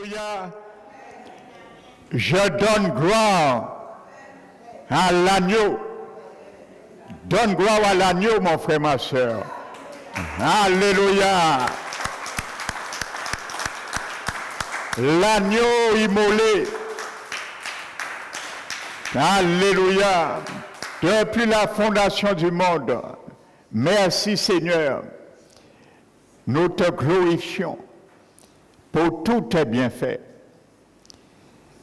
Alléluia. Je donne gloire à l'agneau. Donne gloire à l'agneau, mon frère, ma soeur. Alléluia. L'agneau immolé. Alléluia. Depuis la fondation du monde. Merci Seigneur. Nous te glorifions pour tous tes bienfaits.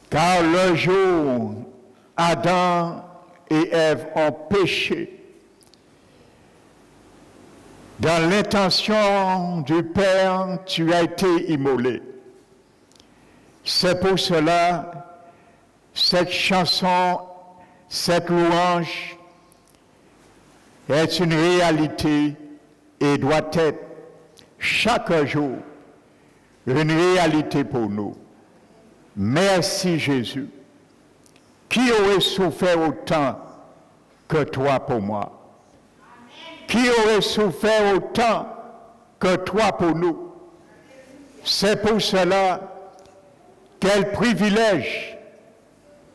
Car le jour Adam et Ève ont péché, dans l'intention du Père, tu as été immolé. C'est pour cela, cette chanson, cette louange est une réalité et doit être chaque jour une réalité pour nous. Merci Jésus. Qui aurait souffert autant que toi pour moi? Qui aurait souffert autant que toi pour nous? C'est pour cela, quel privilège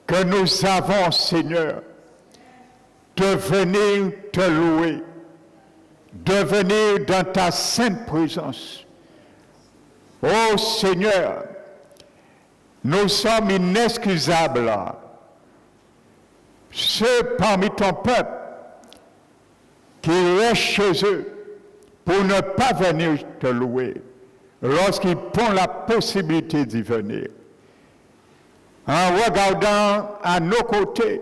que nous avons, Seigneur, de venir te louer, de venir dans ta sainte présence. Oh Seigneur, nous sommes inexcusables. Ceux parmi ton peuple qui restent chez eux pour ne pas venir te louer lorsqu'ils ont la possibilité d'y venir. En regardant à nos côtés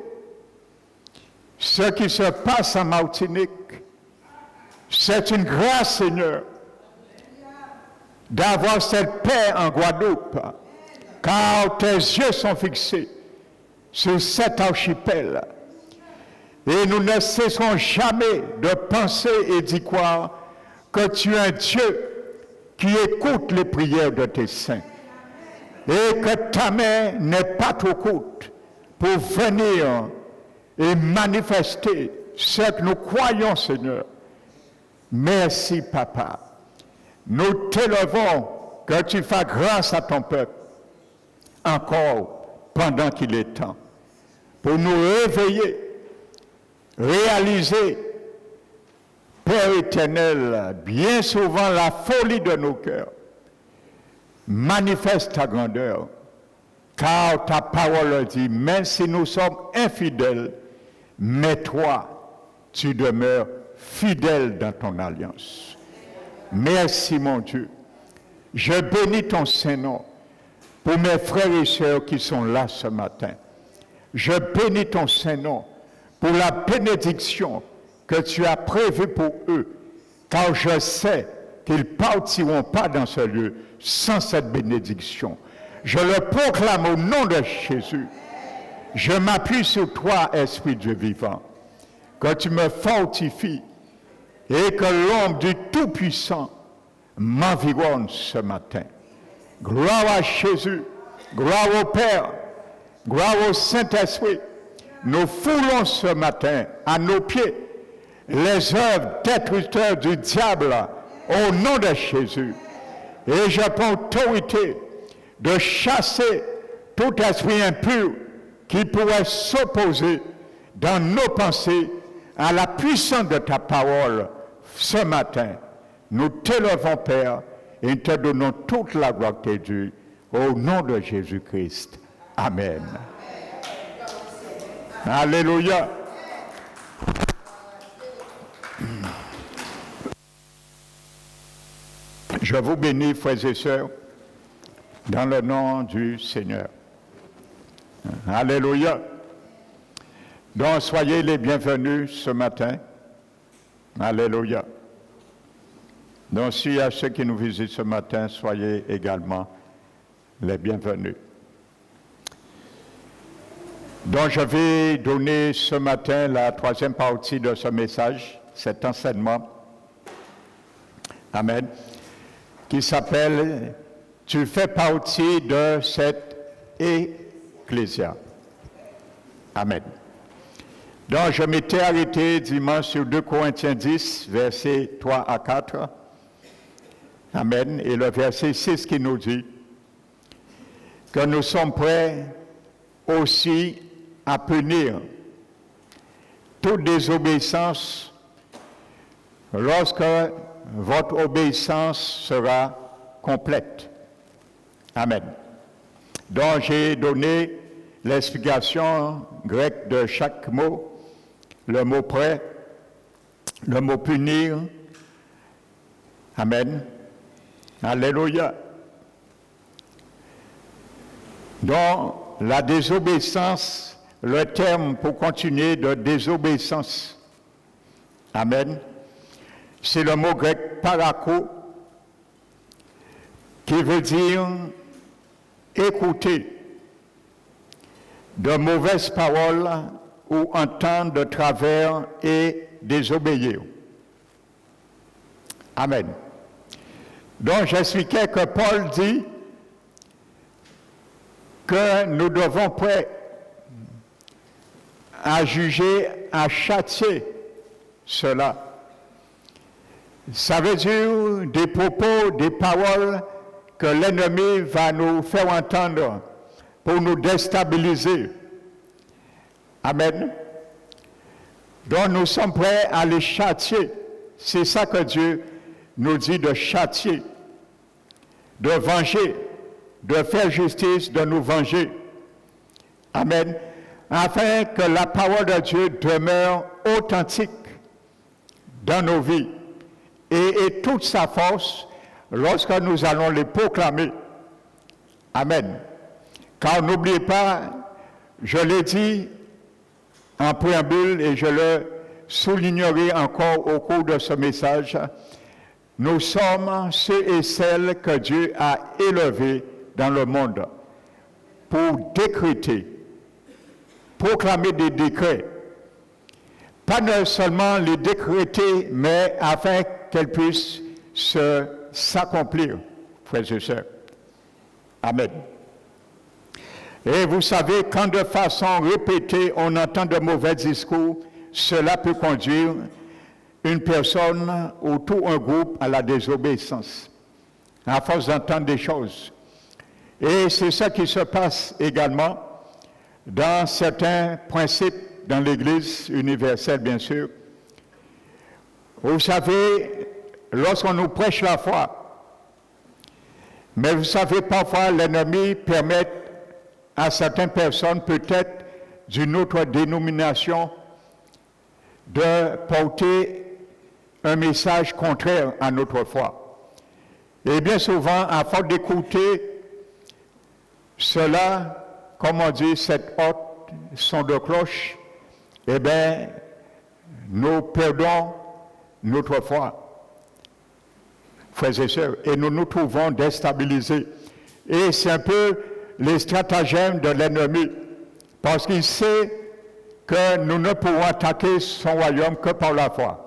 ce qui se passe en Martinique, c'est une grâce, Seigneur, d'avoir cette paix en Guadeloupe, car tes yeux sont fixés sur cet archipel. Et nous ne cessons jamais de penser et d'y croire que tu es un Dieu qui écoute les prières de tes saints et que ta main n'est pas trop courte pour venir et manifester ce que nous croyons, Seigneur. Merci, Papa. Nous t'élevons que tu fasses grâce à ton peuple encore pendant qu'il est temps pour nous réveiller, réaliser, Père éternel, bien souvent la folie de nos cœurs. Manifeste ta grandeur, car ta parole dit, même si nous sommes infidèles, mais toi, tu demeures fidèle dans ton alliance. Merci mon Dieu. Je bénis ton Saint-Nom pour mes frères et sœurs qui sont là ce matin. Je bénis ton Saint-Nom pour la bénédiction que tu as prévue pour eux, car je sais qu'ils ne partiront pas dans ce lieu sans cette bénédiction. Je le proclame au nom de Jésus. Je m'appuie sur toi, Esprit Dieu vivant, que tu me fortifies et que l'ombre du Tout-Puissant m'environne ce matin. Gloire à Jésus, gloire au Père, gloire au Saint-Esprit. Nous foulons ce matin à nos pieds les œuvres détructeurs du diable au nom de Jésus. Et je prends autorité de chasser tout esprit impur qui pourrait s'opposer dans nos pensées à la puissance de ta parole ce matin. Nous t'élevons, Père, et nous te donnons toute la gloire que tu es due au nom de Jésus-Christ. Amen. Alléluia. Je vous bénis, frères et sœurs, dans le nom du Seigneur. Alléluia. Donc, soyez les bienvenus ce matin. Alléluia. Donc, s'il y a ceux qui nous visitent ce matin, soyez également les bienvenus. Donc, je vais donner ce matin la troisième partie de ce message, cet enseignement. Amen. Qui s'appelle « Tu fais partie de cette ecclésia ». Amen. Donc, je m'étais arrêté dimanche sur 2 Corinthiens 10, versets 3 à 4. Amen. Et le verset 6 qui nous dit que nous sommes prêts aussi à punir toute désobéissance lorsque votre obéissance sera complète. Amen. Donc j'ai donné l'explication grecque de chaque mot, le mot prêt, le mot punir. Amen. Alléluia. Donc la désobéissance, le terme pour continuer de désobéissance, amen, c'est le mot grec parako, qui veut dire écouter de mauvaises paroles ou entendre de travers et désobéir. Amen. Donc j'expliquais que Paul dit que nous devons prêts à juger, à châtier cela. Ça veut dire des propos, des paroles que l'ennemi va nous faire entendre pour nous déstabiliser. Amen. Donc nous sommes prêts à les châtier. C'est ça que Dieu nous dit de châtier, de venger, de faire justice, de nous venger. Amen. Afin que la parole de Dieu demeure authentique dans nos vies et toute sa force lorsque nous allons les proclamer. Amen. Car n'oubliez pas, je l'ai dit en préambule et je le soulignerai encore au cours de ce message, nous sommes ceux et celles que Dieu a élevés dans le monde pour décréter, proclamer des décrets. Pas seulement les décréter, mais afin qu'elles puissent s'accomplir, frères et sœurs. Amen. Et vous savez, quand de façon répétée, on entend de mauvais discours, cela peut conduire une personne ou tout un groupe à la désobéissance, à force d'entendre des choses. Et c'est ça qui se passe également dans certains principes dans l'Église universelle, bien sûr. Vous savez, lorsqu'on nous prêche la foi, mais vous savez, parfois l'ennemi permet à certaines personnes, peut-être d'une autre dénomination, de porter un message contraire à notre foi. Et bien souvent, à force d'écouter cela, comme on dit, cette haute son de cloche, eh bien, nous perdons notre foi, frères et sœurs, et nous nous trouvons déstabilisés. Et c'est un peu les stratagèmes de l'ennemi, parce qu'il sait que nous ne pouvons attaquer son royaume que par la foi.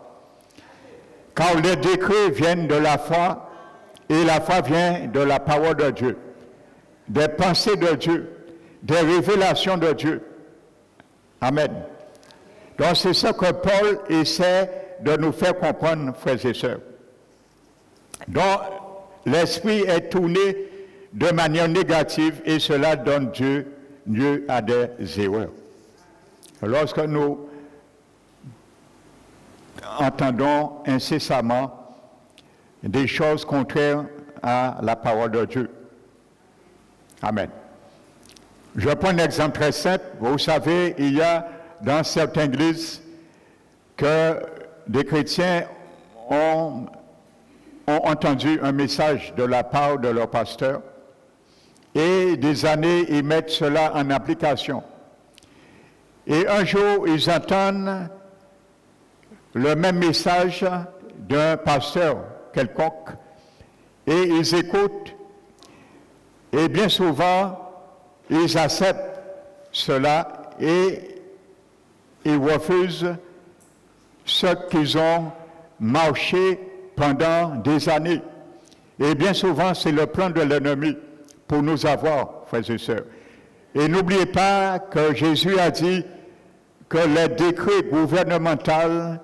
Car les décrets viennent de la foi, et la foi vient de la parole de Dieu, des pensées de Dieu, des révélations de Dieu. Amen. Donc c'est ça que Paul essaie de nous faire comprendre, frères et sœurs. Donc l'esprit est tourné de manière négative et cela donne lieu à des erreurs. Lorsque nous entendons incessamment des choses contraires à la parole de Dieu. Amen. Je prends un exemple très simple. Vous savez, il y a dans certaines églises que des chrétiens ont entendu un message de la part de leur pasteur et des années, ils mettent cela en application. Et un jour, ils entendent le même message d'un pasteur quelconque et ils écoutent et bien souvent, ils acceptent cela et ils refusent ce qu'ils ont marché pendant des années. Et bien souvent, c'est le plan de l'ennemi pour nous avoir, frères et sœurs. Et n'oubliez pas que Jésus a dit que les décrets gouvernementaux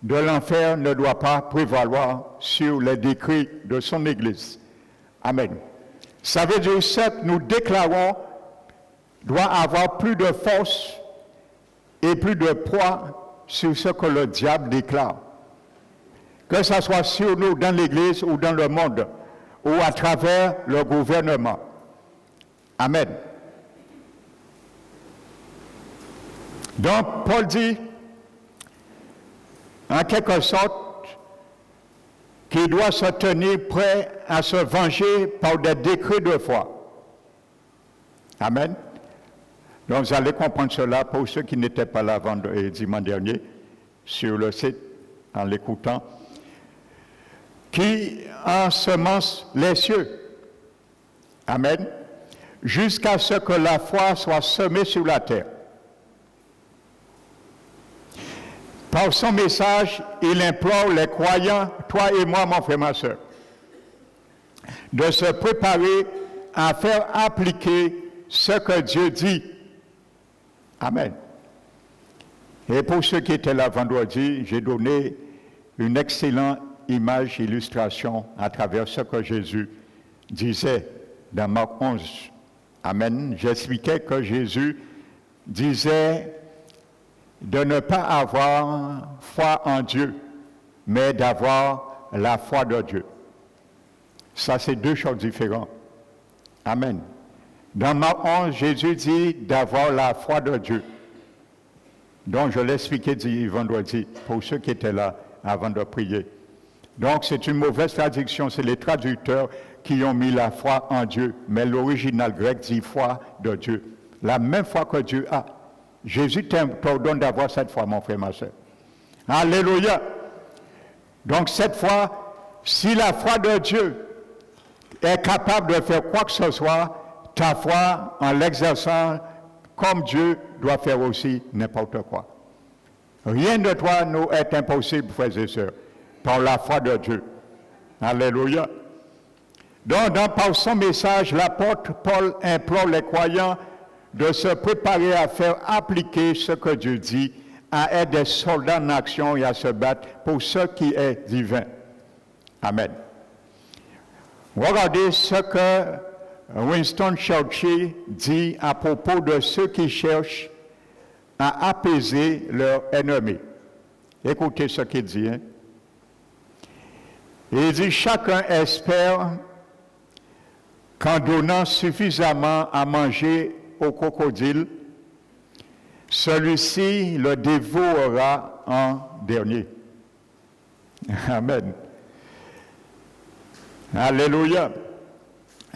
de l'enfer ne doivent pas prévaloir sur les décrets de son Église. Amen. Ça veut dire que ce que nous déclarons doit avoir plus de force et plus de poids sur ce que le diable déclare. Que ce soit sur nous, dans l'Église ou dans le monde, ou à travers le gouvernement. Amen. Donc, Paul dit, en quelque sorte, qu'il doit se tenir prêt à se venger par des décrets de foi. Amen. Donc, vous allez comprendre cela pour ceux qui n'étaient pas là dimanche dernier sur le site en l'écoutant. Qui ensemence les cieux. Amen. Jusqu'à ce que la foi soit semée sur la terre. Par son message, il implore les croyants, toi et moi, mon frère, ma soeur, de se préparer à faire appliquer ce que Dieu dit. Amen. Et pour ceux qui étaient là vendredi, j'ai donné une excellente image, illustration à travers ce que Jésus disait dans Marc 11. Amen. J'expliquais que Jésus disait de ne pas avoir foi en Dieu, mais d'avoir la foi de Dieu. Ça, c'est deux choses différentes. Amen. Dans Marc 11, Jésus dit d'avoir la foi de Dieu. Donc, je l'expliquais vendredi pour ceux qui étaient là avant de prier. Donc, c'est une mauvaise traduction, c'est les traducteurs qui ont mis la foi en Dieu, mais l'original grec dit foi de Dieu. La même foi que Dieu a. Jésus t'ordonne d'avoir cette foi, mon frère, ma soeur. Alléluia. Donc, cette foi, si la foi de Dieu est capable de faire quoi que ce soit, ta foi, en l'exerçant comme Dieu, doit faire aussi n'importe quoi. Rien de toi nous est impossible, frères et sœurs, par la foi de Dieu. Alléluia. Donc, par son message, l'apôtre Paul implore les croyants de se préparer à faire appliquer ce que Dieu dit, à être des soldats en action et à se battre pour ce qui est divin. Amen. Regardez ce que Winston Churchill dit à propos de ceux qui cherchent à apaiser leurs ennemis. Écoutez ce qu'il dit. Hein? Il dit, chacun espère qu'en donnant suffisamment à manger au crocodile, celui-ci le dévorera en dernier. Amen. Alléluia.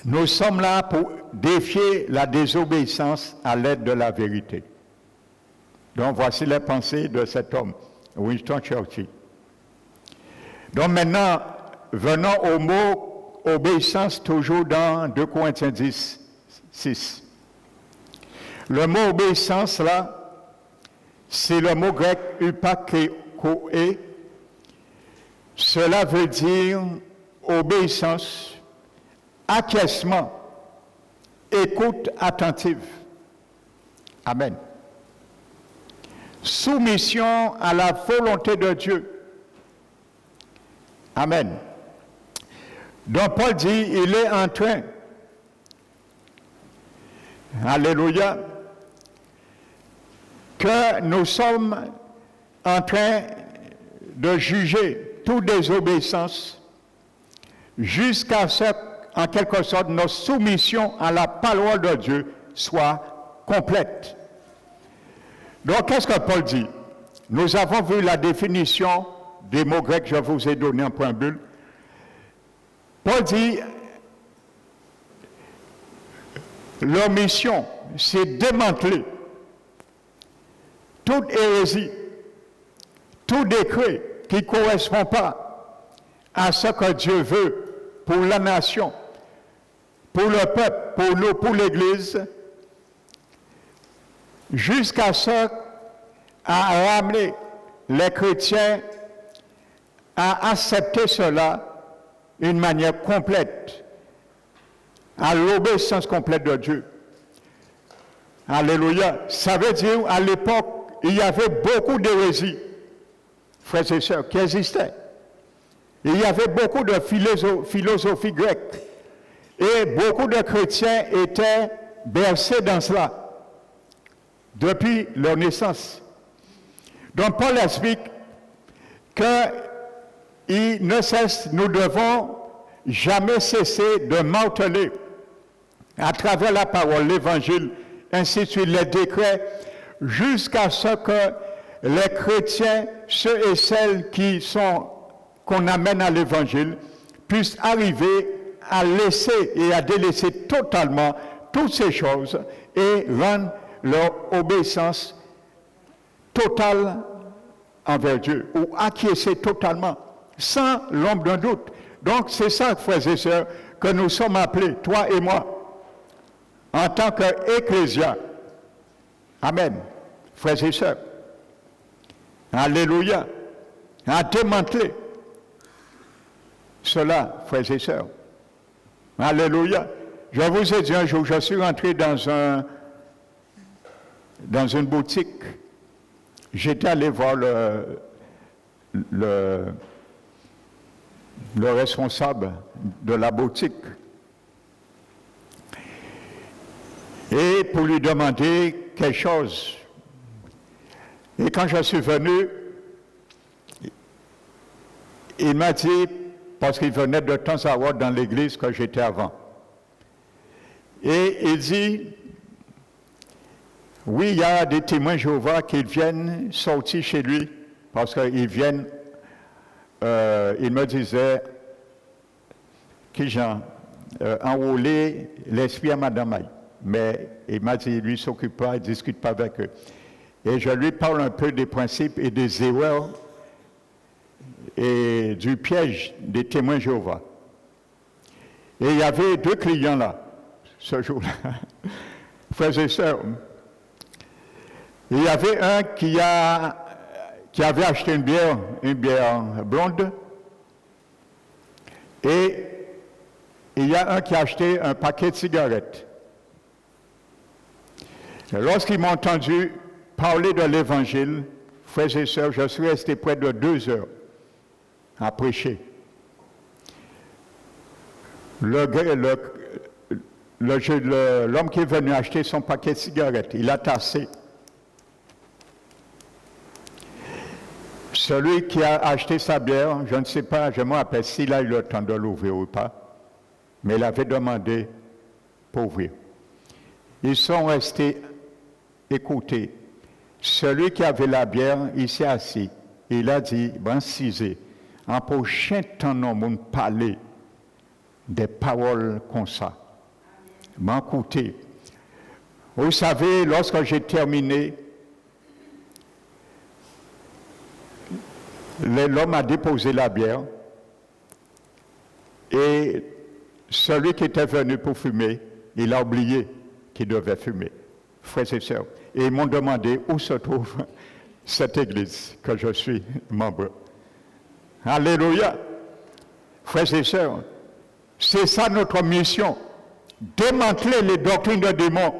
Nous sommes là pour défier la désobéissance à l'aide de la vérité. Donc voici les pensées de cet homme, Winston Churchill. Donc maintenant, venons au mot obéissance, toujours dans 2 Corinthiens 10, 6. Le mot obéissance, là, c'est le mot grec upakekoe. Cela veut dire obéissance, acquiescement, écoute attentive. Amen. Soumission à la volonté de Dieu. Amen. Donc Paul dit, il est en train, alléluia, que nous sommes en train de juger toute désobéissance jusqu'à ce qu'en quelque sorte notre soumission à la parole de Dieu soit complète. Donc qu'est-ce que Paul dit? Nous avons vu la définition des mots grecs, je vous ai donné en préambule. Paul dit, leur mission, c'est démanteler toute hérésie, tout décret qui ne correspond pas à ce que Dieu veut pour la nation, pour le peuple, pour nous, pour l'Église, jusqu'à ce à ramener les chrétiens à accepter cela d'une manière complète, à l'obéissance complète de Dieu. Alléluia. Ça veut dire, à l'époque, il y avait beaucoup d'hérésies, frères et sœurs, qui existaient. Il y avait beaucoup de philosophie grecque. Et beaucoup de chrétiens étaient bercés dans cela depuis leur naissance. Donc Paul explique nous devons jamais cesser de marteler à travers la parole, l'évangile, ainsi de suite, les décrets, jusqu'à ce que les chrétiens, ceux et celles qu'on amène à l'évangile, puissent arriver à laisser et à délaisser totalement toutes ces choses et rendre leur obéissance totale envers Dieu, ou acquiescer totalement, sans l'ombre d'un doute. Donc c'est ça, frères et sœurs, que nous sommes appelés, toi et moi, en tant qu'ecclésia. Amen, frères et sœurs. Alléluia. À démanteler cela, frères et sœurs. Alléluia. Je vous ai dit un jour, je suis rentré dans une boutique. J'étais allé voir le responsable de la boutique. Et pour lui demander quelque chose. Et quand je suis venu, il m'a dit, parce qu'il venait de temps à autre dans l'église que j'étais avant. Et il dit, oui, il y a des témoins Jéhovah qui viennent sortir chez lui, parce qu'ils viennent, il me disait, enrôler l'esprit à Madame Maï. Mais il m'a dit, lui, il ne s'occupe pas, il ne discute pas avec eux. Et je lui parle un peu des principes et des erreurs et du piège des témoins Jéhovah. Et il y avait 2 clients là, ce jour-là, frères et sœurs. Il y avait un qui avait acheté une bière blonde, et il y a un qui a acheté un paquet de cigarettes. Lorsqu'ils m'ont entendu parler de l'Évangile, frères et sœurs, je suis resté près de 2 heures à prêcher. L'homme qui est venu acheter son paquet de cigarettes, il a tassé. Celui qui a acheté sa bière, je ne sais pas, je me rappelle s'il a eu le temps de l'ouvrir ou pas, mais il avait demandé pour ouvrir. Ils sont restés écoutés. Celui qui avait la bière, il s'est assis. Il a dit, ben, cisé, en prochain temps, nous allons parler des paroles comme ça. Ben, écoutez, vous savez, lorsque j'ai terminé, l'homme a déposé la bière et celui qui était venu pour fumer, il a oublié qu'il devait fumer. Frères et sœurs, et ils m'ont demandé où se trouve cette église que je suis membre. Alléluia. Frères et sœurs, c'est ça notre mission. Démanteler les doctrines de démons.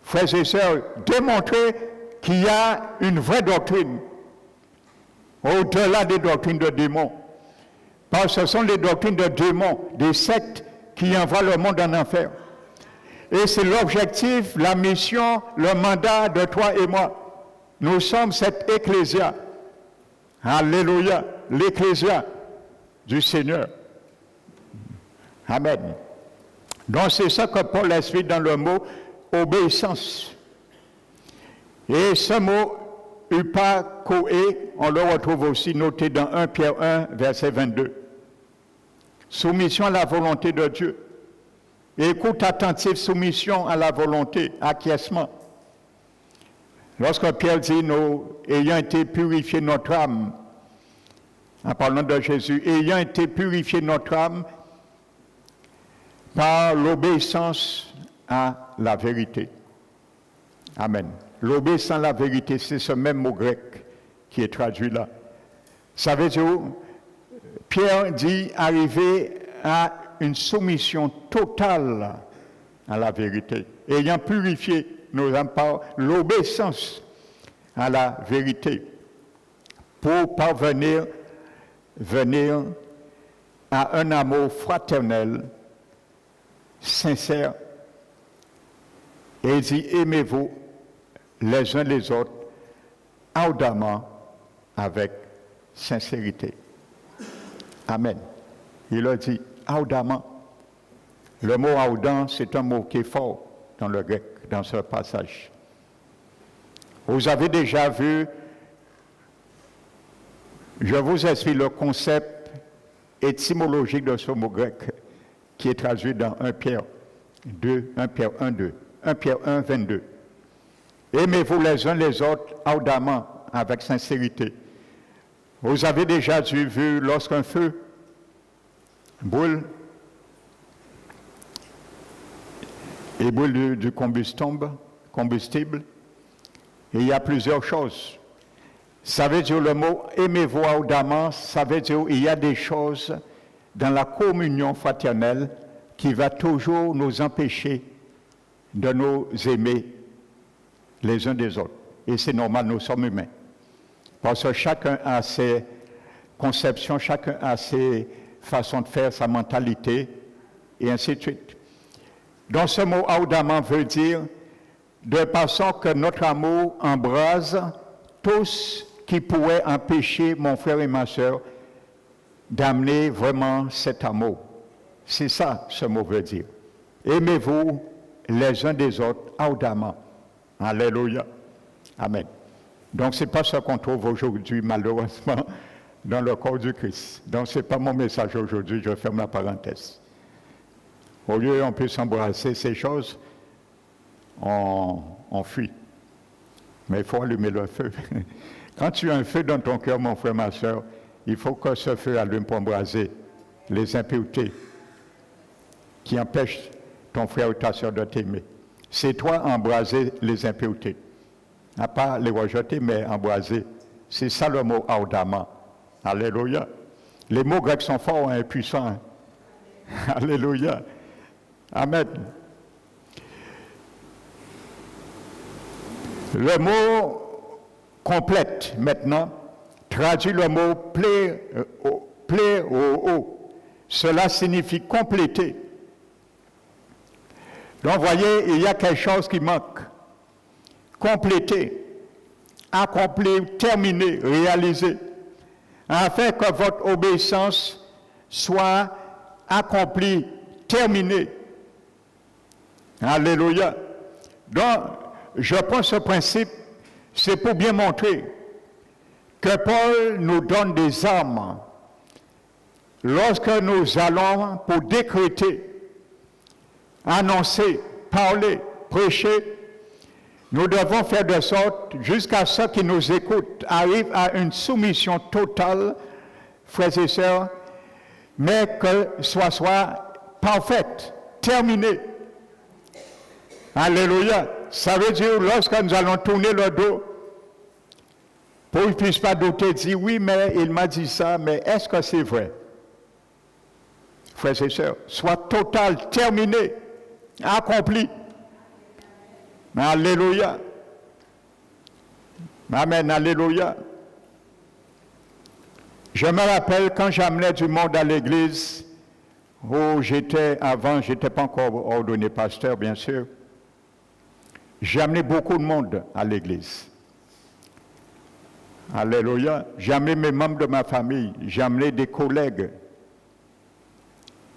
Frères et sœurs, démontrer qu'il y a une vraie doctrine au-delà des doctrines de démons. Parce que ce sont les doctrines de démons, des sectes qui envoient le monde en enfer. Et c'est l'objectif, la mission, le mandat de toi et moi. Nous sommes cette ecclésia. Alléluia, l'ecclésia du Seigneur. Amen. Donc c'est ça que Paul explique dans le mot obéissance. Et ce mot upakoé, on le retrouve aussi noté dans 1 Pierre 1, verset 22. Soumission à la volonté de Dieu. Écoute attentive, soumission à la volonté, acquiescement. Lorsque Pierre dit, nous ayant été purifiés notre âme, en parlant de Jésus, ayant été purifiés notre âme par l'obéissance à la vérité. Amen. L'obéissance à la vérité, c'est ce même mot grec qui est traduit là. Ça veut dire, Pierre dit arriver à une soumission totale à la vérité, ayant purifié nos âmes par l'obéissance à la vérité, pour parvenir à un amour fraternel sincère. Et il dit, aimez-vous les uns les autres ardemment avec sincérité. Amen. Il leur dit ardemment. Le mot ardent, c'est un mot qui est fort dans le grec, dans ce passage. Vous avez déjà vu, je vous explique le concept étymologique de ce mot grec qui est traduit dans 1 Pierre 2, 1 Pierre 1, 2, 1 Pierre 1, 22. Aimez-vous les uns les autres ardemment, avec sincérité. Vous avez déjà vu lorsqu'un feu brûle, et brûle du combustible, et il y a plusieurs choses. Ça veut dire le mot aimez-vous ardemment, ça veut dire il y a des choses dans la communion fraternelle qui va toujours nous empêcher de nous aimer les uns des autres. Et c'est normal, nous sommes humains. Parce que chacun a ses conceptions, chacun a ses façons de faire, sa mentalité, et ainsi de suite. Donc ce mot ardemment veut dire de façon que notre amour embrase tous qui pourraient empêcher mon frère et ma soeur d'amener vraiment cet amour. C'est ça ce mot veut dire. Aimez-vous les uns des autres ardemment. Alléluia. Amen. Donc ce n'est pas ce qu'on trouve aujourd'hui malheureusement dans le corps du Christ. Donc ce n'est pas mon message aujourd'hui, je ferme la parenthèse. Au lieu on peut s'embrasser ces choses, on fuit. Mais il faut allumer le feu. Quand tu as un feu dans ton cœur, mon frère, ma soeur, il faut que ce feu allume pour embraser les impuretés qui empêchent ton frère ou ta soeur de t'aimer. C'est toi embraser les impuretés. À pas les rejeter, mais embraser. C'est ça le mot ardemment. Alléluia. Les mots grecs sont forts et puissants. Hein? Alléluia. Amen. Le mot complète maintenant traduit le mot pléo. Cela signifie compléter. Donc, voyez, il y a quelque chose qui manque. Compléter, accomplir, terminer, réaliser, afin que votre obéissance soit accomplie, terminée. Alléluia. Donc, je prends ce principe, c'est pour bien montrer que Paul nous donne des armes lorsque nous allons pour décréter, annoncer, parler, prêcher. Nous devons faire de sorte, jusqu'à ceux qui nous écoutent arrivent à une soumission totale, frères et sœurs, mais que soit parfaite, terminée. Alléluia. Ça veut dire, lorsque nous allons tourner le dos, pour qu'ils ne puissent pas douter, dire oui, mais il m'a dit ça, mais est-ce que c'est vrai? Frères et sœurs, soit total, terminé, accompli. Alléluia. Amen, alléluia. Je me rappelle quand j'amenais du monde à l'église, où j'étais avant, je n'étais pas encore ordonné pasteur, bien sûr. J'ai amené beaucoup de monde à l'église. Alléluia. J'ai amené mes membres de ma famille, j'ai amené des collègues,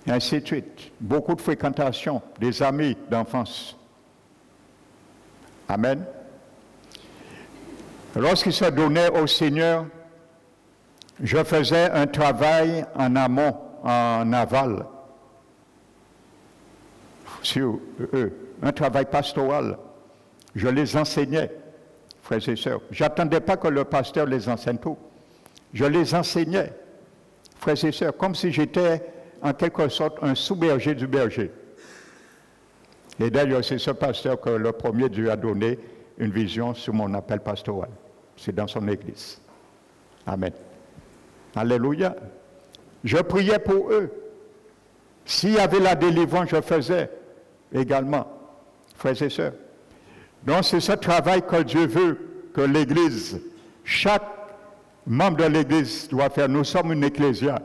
et ainsi de suite. Beaucoup de fréquentation, des amis d'enfance. Amen. Lorsqu'il se donnait au Seigneur, je faisais un travail en amont, en aval, sur eux, un travail pastoral. Je les enseignais, frères et sœurs. Je n'attendais pas que le pasteur les enseigne tout. Je les enseignais, frères et sœurs, comme si j'étais en quelque sorte un sous-berger du berger. Et d'ailleurs, c'est ce pasteur que le premier Dieu a donné une vision sur mon appel pastoral. C'est dans son église. Amen. Alléluia. Je priais pour eux. S'il y avait la délivrance, je faisais également, frères et sœurs. Donc, c'est ce travail que Dieu veut que l'Église, chaque membre de l'Église doit faire. Nous sommes une ecclésia.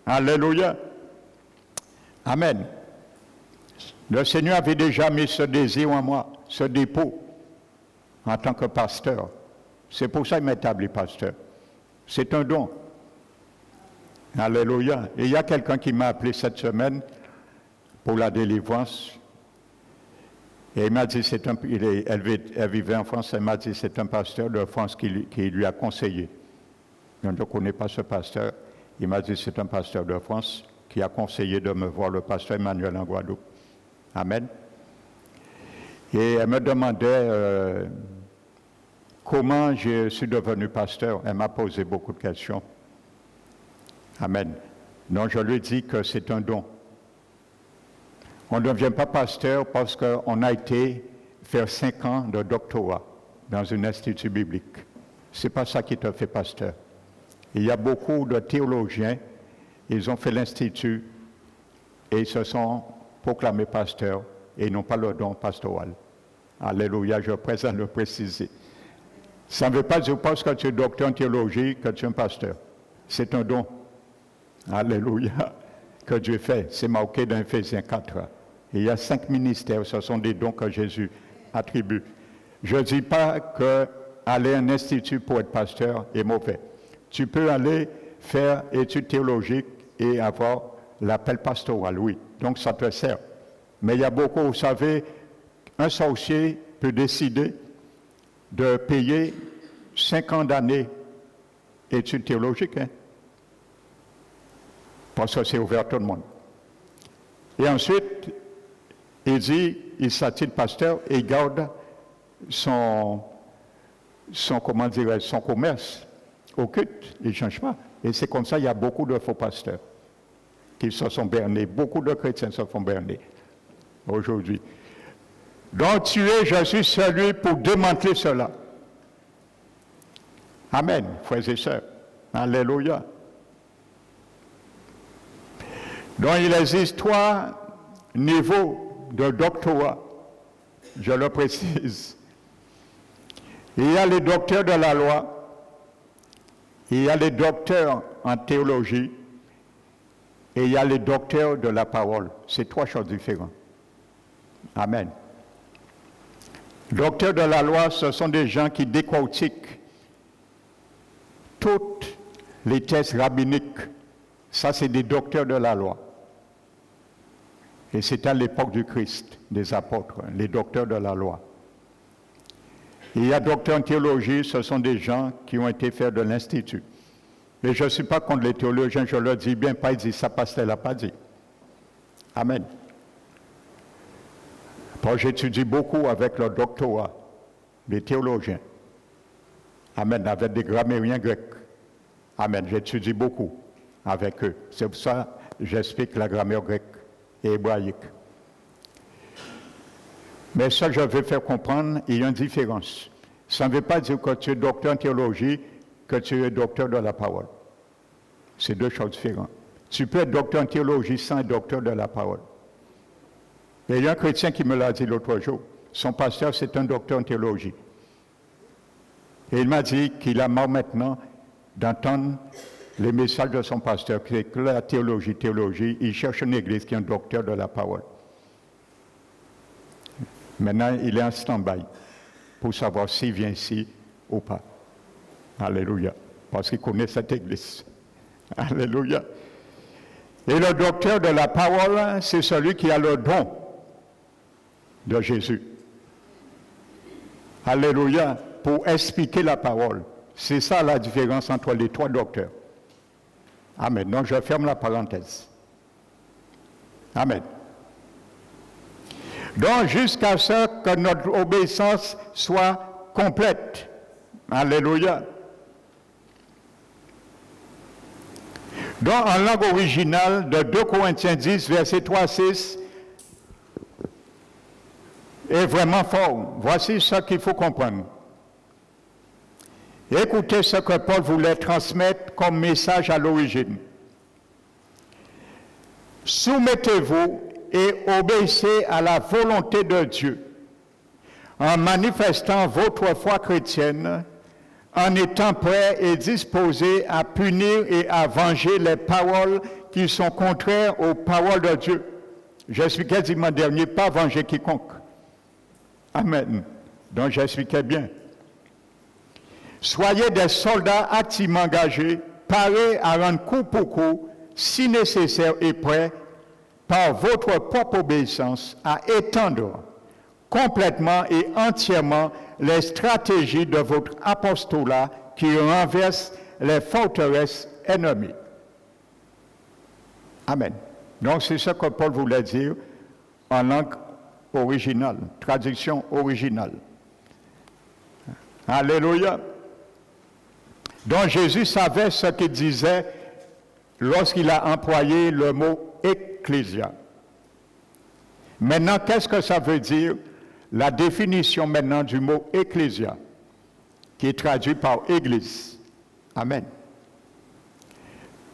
Alléluia. Amen. Le Seigneur avait déjà mis ce désir en moi, ce dépôt, en tant que pasteur. C'est pour ça qu'il m'a établi pasteur. C'est un don. Alléluia. Et il y a quelqu'un qui m'a appelé cette semaine pour la délivrance. Et il m'a dit, elle vivait en France, elle m'a dit, c'est un pasteur de France qui lui a conseillé. Je ne connais pas ce pasteur. Il m'a dit, c'est un pasteur de France qui a conseillé de me voir, le pasteur Emmanuel en Guadeloupe. Amen. Et elle me demandait comment je suis devenu pasteur. Elle m'a posé beaucoup de questions. Amen. Donc je lui ai dit que c'est un don. On ne devient pas pasteur parce qu'on a été faire 5 ans de doctorat dans un institut biblique. Ce n'est pas ça qui te fait pasteur. Il y a beaucoup de théologiens, ils ont fait l'institut et ils se sont proclamés pasteurs et ils n'ont pas le don pastoral. Alléluia, je présente le préciser. Ça ne veut pas dire parce que tu es docteur en théologie que tu es un pasteur. C'est un don. Alléluia, que Dieu fait. C'est marqué dans Éphésiens 4. Et il y a 5 ministères, ce sont des dons que Jésus attribue. Je ne dis pas qu'aller à un institut pour être pasteur est mauvais. Tu peux aller faire études théologiques et avoir l'appel pastoral, oui. Donc ça te sert. Mais il y a beaucoup, vous savez, un sorcier peut décider de payer 5 ans d'années études théologiques, hein, parce que c'est ouvert à tout le monde. Et ensuite, il dit, il s'attire pasteur et il garde son commerce au culte. Il ne change pas. Et c'est comme ça, il y a beaucoup de faux pasteurs qui se sont bernés. Beaucoup de chrétiens se font berner aujourd'hui. Donc je suis celui pour démanteler cela. Amen, frères et sœurs. Alléluia. Donc il existe 3 niveaux de doctorat, je le précise. Il y a les docteurs de la loi, il y a les docteurs en théologie, et il y a les docteurs de la parole. C'est 3 choses différentes. Amen. Docteurs de la loi, ce sont des gens qui décortiquent toutes les textes rabbiniques. Ça, c'est des docteurs de la loi. Et c'était à l'époque du Christ, des apôtres, les docteurs de la loi. Et il y a docteurs en théologie, ce sont des gens qui ont été faire de l'Institut. Et je ne suis pas contre les théologiens, je leur dis bien, pas, ils disent ça, pasteur l'a pas dit. Amen. Moi, j'étudie beaucoup avec le doctorat, les théologiens. Amen, avec des grammairiens grecs. Amen, j'étudie beaucoup avec eux. C'est pour ça que j'explique la grammaire grecque et hébraïque. Mais ça, je veux faire comprendre, il y a une différence. Ça ne veut pas dire que tu es docteur en théologie, que tu es docteur de la parole. C'est 2 choses différentes. Tu peux être docteur en théologie sans être docteur de la parole. Et il y a un chrétien qui me l'a dit l'autre jour. Son pasteur, c'est un docteur en théologie. Et il m'a dit qu'il a marre maintenant d'entendre les messages de son pasteur, c'est que la théologie, il cherche une église qui est un docteur de la parole. Maintenant, il est en stand-by pour savoir s'il vient ici ou pas. Alléluia. Parce qu'il connaît cette église. Alléluia. Et le docteur de la parole, c'est celui qui a le don de Jésus. Alléluia. Pour expliquer la parole. C'est ça la différence entre les 3 docteurs. Amen. Donc je ferme la parenthèse. Amen. Donc jusqu'à ce que notre obéissance soit complète. Alléluia. Donc en langue originale de 2 Corinthiens 10, verset 3 à 6, est vraiment fort. Voici ce qu'il faut comprendre. Écoutez ce que Paul voulait transmettre comme message à l'origine. Soumettez-vous et obéissez à la volonté de Dieu en manifestant votre foi chrétienne, en étant prêt et disposé à punir et à venger les paroles qui sont contraires aux paroles de Dieu. J'expliquais dimanche dernier, pas venger quiconque. Amen. Donc j'expliquais bien. Soyez des soldats activement engagés, parés à rendre coup pour coup, si nécessaire et prêts, par votre propre obéissance, à étendre complètement et entièrement les stratégies de votre apostolat qui renversent les forteresses ennemies. Amen. Donc c'est ce que Paul voulait dire en langue originale, traduction originale. Alléluia. Donc Jésus savait ce qu'il disait lorsqu'il a employé le mot ecclésia. Maintenant, qu'est-ce que ça veut dire? La définition maintenant du mot ecclésia, qui est traduit par église. Amen.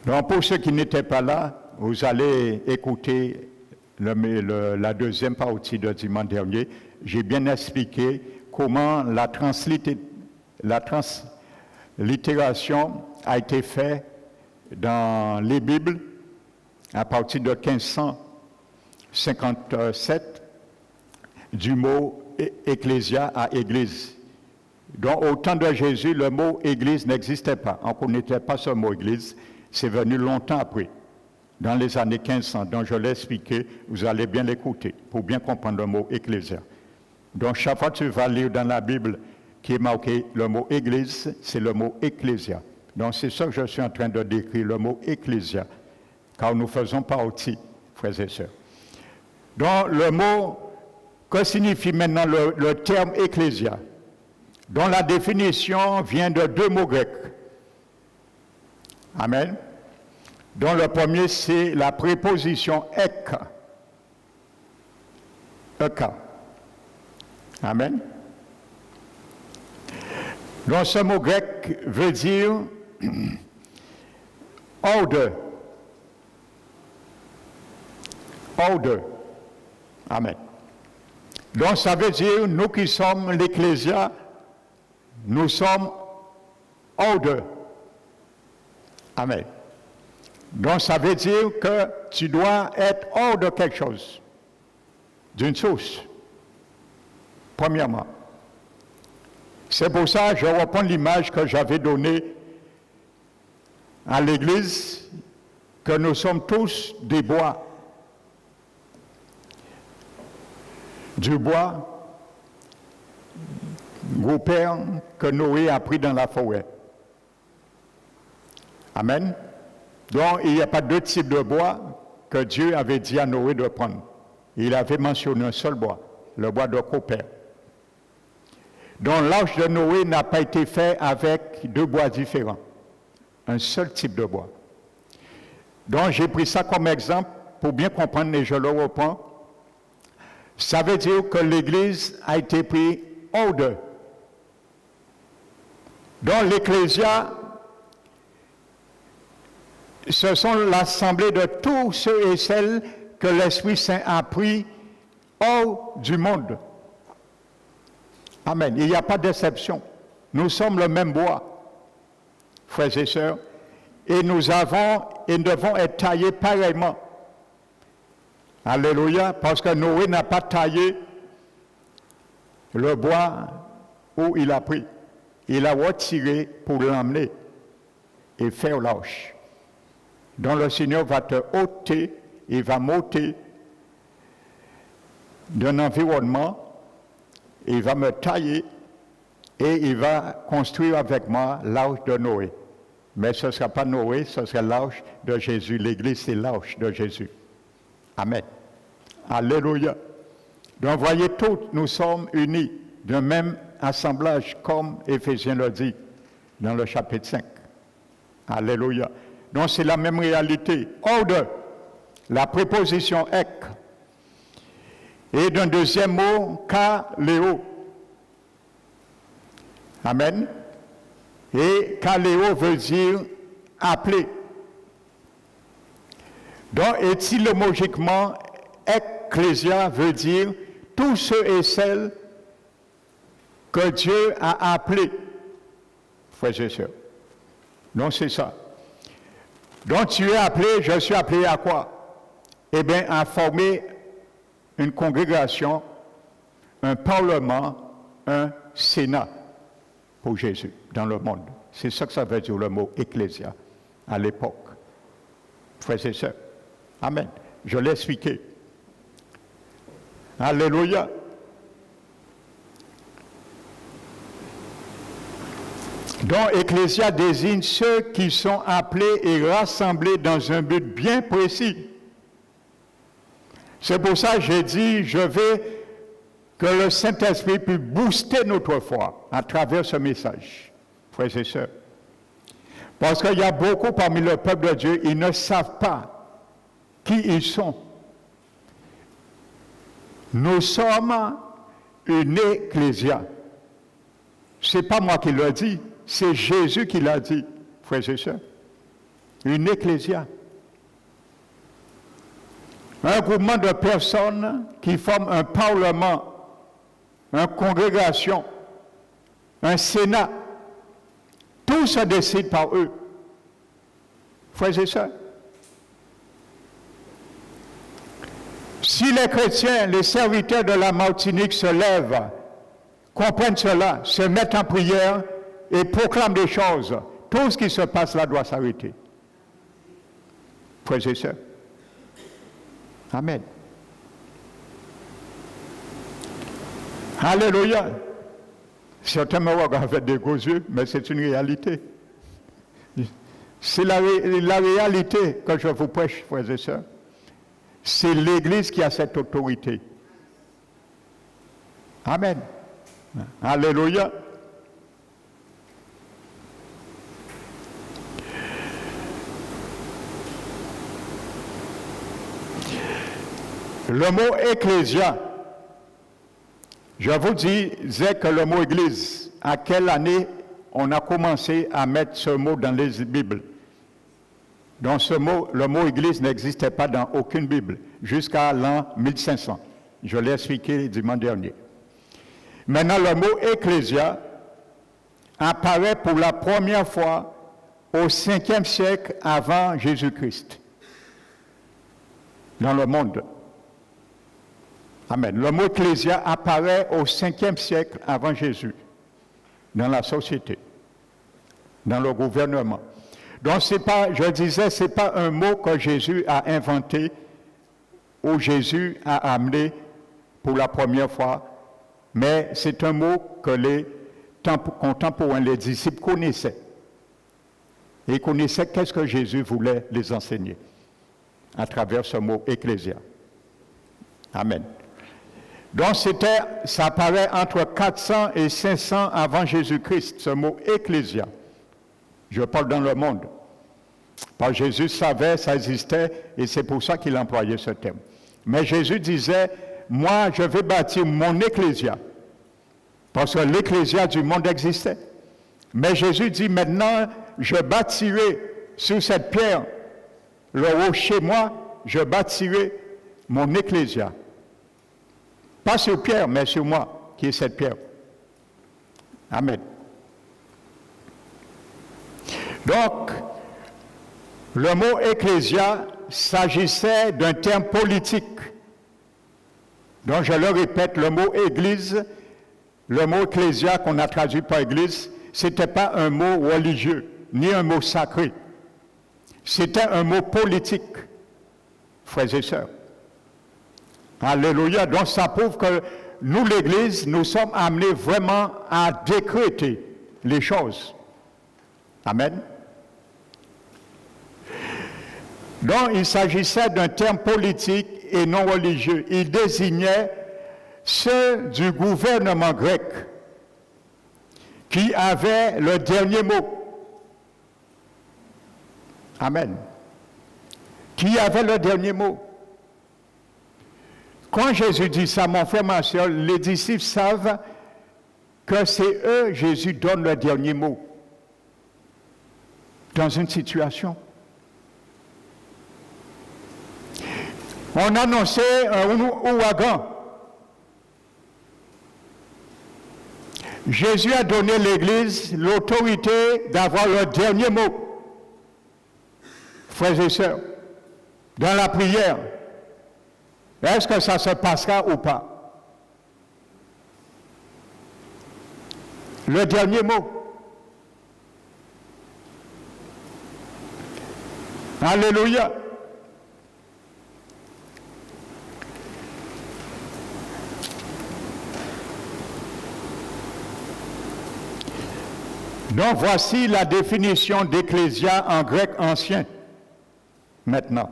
Donc pour ceux qui n'étaient pas là, vous allez écouter la deuxième partie de dimanche dernier. J'ai bien expliqué comment la translittération a été faite dans les Bibles à partir de 1557 du mot ecclésia à église. Donc au temps de Jésus, le mot église n'existait pas. On ne connaissait pas ce mot église. C'est venu longtemps après, dans les années 1500. Donc je l'ai expliqué, vous allez bien l'écouter pour bien comprendre le mot ecclésia. Donc chaque fois que tu vas lire dans la Bible qui est marqué le mot église, c'est le mot ecclésia. Donc c'est ça que je suis en train de décrire, le mot ecclésia, car nous faisons partie, frères et sœurs. Donc le mot, que signifie maintenant le terme ecclésia, dont la définition vient de deux mots grecs. Amen. Donc le premier, c'est la préposition ek. Eka. Amen. Donc ce mot grec veut dire ordre. Ordre. Amen. Donc ça veut dire, nous qui sommes l'Ecclésia, nous sommes ordre. Amen. Donc ça veut dire que tu dois être hors de quelque chose, d'une source, premièrement. C'est pour ça que je reprends l'image que j'avais donnée à l'Église, que nous sommes tous des bois. Du bois groupé que Noé a pris dans la forêt. Amen. Donc, il n'y a pas deux types de bois que Dieu avait dit à Noé de prendre. Il avait mentionné un seul bois, le bois de copper. Donc, l'arche de Noé n'a pas été fait avec deux bois différents. Un seul type de bois. Donc, j'ai pris ça comme exemple pour bien comprendre et je le reprends. Ça veut dire que l'Église a été prise hors d'eux. Donc, l'Ecclésia, ce sont l'assemblée de tous ceux et celles que l'Esprit Saint a pris hors du monde. Amen. Il n'y a pas d'exception. Nous sommes le même bois, frères et sœurs, et nous devons être taillés pareillement. Alléluia, parce que Noé n'a pas taillé le bois où il a pris. Il a retiré pour l'emmener et faire l'arche. Donc le Seigneur va te ôter, il va m'ôter d'un environnement, il va me tailler et il va construire avec moi l'arche de Noé. Mais ce ne sera pas Noé, ce sera l'arche de Jésus. L'Église, c'est l'arche de Jésus. Amen. Alléluia. Donc, voyez, tous, nous sommes unis d'un même assemblage, comme Éphésiens le dit dans le chapitre 5. Alléluia. Donc, c'est la même réalité. Ordre, la préposition ek. Et d'un deuxième mot, kaléo. Amen. Et kaléo veut dire appeler. Donc, étymologiquement, ecclésia veut dire tous ceux et celles que Dieu a appelés, frères et sœurs. Donc, c'est ça. Donc, tu es appelé, je suis appelé à quoi? Eh bien, à former une congrégation, un parlement, un sénat pour Jésus dans le monde. C'est ça que ça veut dire le mot ecclésia à l'époque. Frères et sœurs. Amen. Je l'ai expliqué. Alléluia. Donc, ecclésia désigne ceux qui sont appelés et rassemblés dans un but bien précis. C'est pour ça que j'ai dit, je veux que le Saint-Esprit puisse booster notre foi à travers ce message, frères et sœurs. Parce qu'il y a beaucoup parmi le peuple de Dieu, ils ne savent pas qui ils sont. Nous sommes une ecclésia. Ce n'est pas moi qui le dis, c'est Jésus qui l'a dit, frères et sœurs. Une ecclésia. Un groupement de personnes qui forment un parlement, une congrégation, un sénat. Tout se décide par eux. Frères et sœurs. Si les chrétiens, les serviteurs de la Martinique se lèvent, comprennent cela, se mettent en prière et proclament des choses, tout ce qui se passe là doit s'arrêter. Frères et sœurs. Amen. Alléluia. Certains me regardent avec des gros yeux, mais c'est une réalité. C'est la réalité que je vous prêche, frères et sœurs. C'est l'Église qui a cette autorité. Amen. Alléluia. Le mot ecclésia, je vous disais que le mot église, à quelle année on a commencé à mettre ce mot dans les Bibles? Donc le mot église n'existait pas dans aucune Bible jusqu'à l'an 1500. Je l'ai expliqué dimanche dernier. Maintenant, le mot ecclésia apparaît pour la première fois au 5e siècle avant Jésus-Christ dans le monde. Amen. Le mot ecclésia apparaît au 5e siècle avant Jésus, dans la société, dans le gouvernement. Donc, ce n'est pas un mot que Jésus a inventé ou Jésus a amené pour la première fois, mais c'est un mot que les contemporains, les disciples connaissaient. Et ils connaissaient qu'est-ce que Jésus voulait les enseigner à travers ce mot ecclésia. Amen. Donc, ça apparaît entre 400 et 500 avant Jésus-Christ, ce mot ecclésia. Je parle dans le monde. Parce que Jésus savait, ça existait, et c'est pour ça qu'il employait ce terme. Mais Jésus disait, moi, je vais bâtir mon ecclésia. Parce que l'ecclésia du monde existait. Mais Jésus dit, maintenant, je bâtirai sur cette pierre, le rocher, moi, je bâtirai mon ecclésia. Pas sur Pierre, mais sur moi, qui est cette pierre. Amen. Donc, le mot ecclésia s'agissait d'un terme politique. Donc, je le répète, le mot église, le mot ecclésia qu'on a traduit par église, ce n'était pas un mot religieux, ni un mot sacré. C'était un mot politique, frères et sœurs. Alléluia. Donc ça prouve que nous, l'Église, nous sommes amenés vraiment à décréter les choses. Amen. Donc il s'agissait d'un terme politique et non religieux. Il désignait ceux du gouvernement grec qui avaient le dernier mot. Amen. Qui avait le dernier mot. Quand Jésus dit ça, mon frère, ma soeur, les disciples savent que c'est eux, Jésus donne le dernier mot dans une situation. On annonçait un ouragan. Jésus a donné à l'Église l'autorité d'avoir le dernier mot. Frères et sœurs, dans la prière, Est-ce que ça se passera ou pas? Le dernier mot. Alléluia. Donc voici la définition d'ecclésia en grec ancien. Maintenant,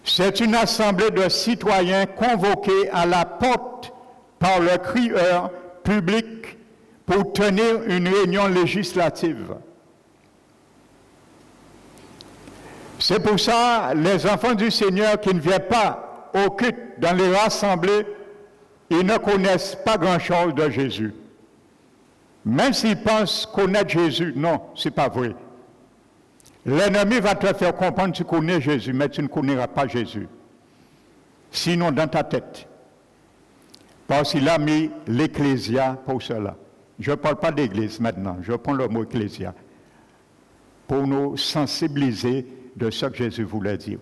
c'est une assemblée de citoyens convoqués à la porte par le crieur public pour tenir une réunion législative. C'est pour ça, les enfants du Seigneur qui ne viennent pas au culte dans les rassemblées, ils ne connaissent pas grand-chose de Jésus. Même s'ils pensent connaître Jésus, non, ce n'est pas vrai. L'ennemi va te faire comprendre que tu connais Jésus, mais tu ne connaîras pas Jésus. Sinon, dans ta tête. Parce qu'il a mis l'ecclésia pour cela. Je ne parle pas d'église maintenant, je prends le mot ecclésia. Pour nous sensibiliser de ce que Jésus voulait dire.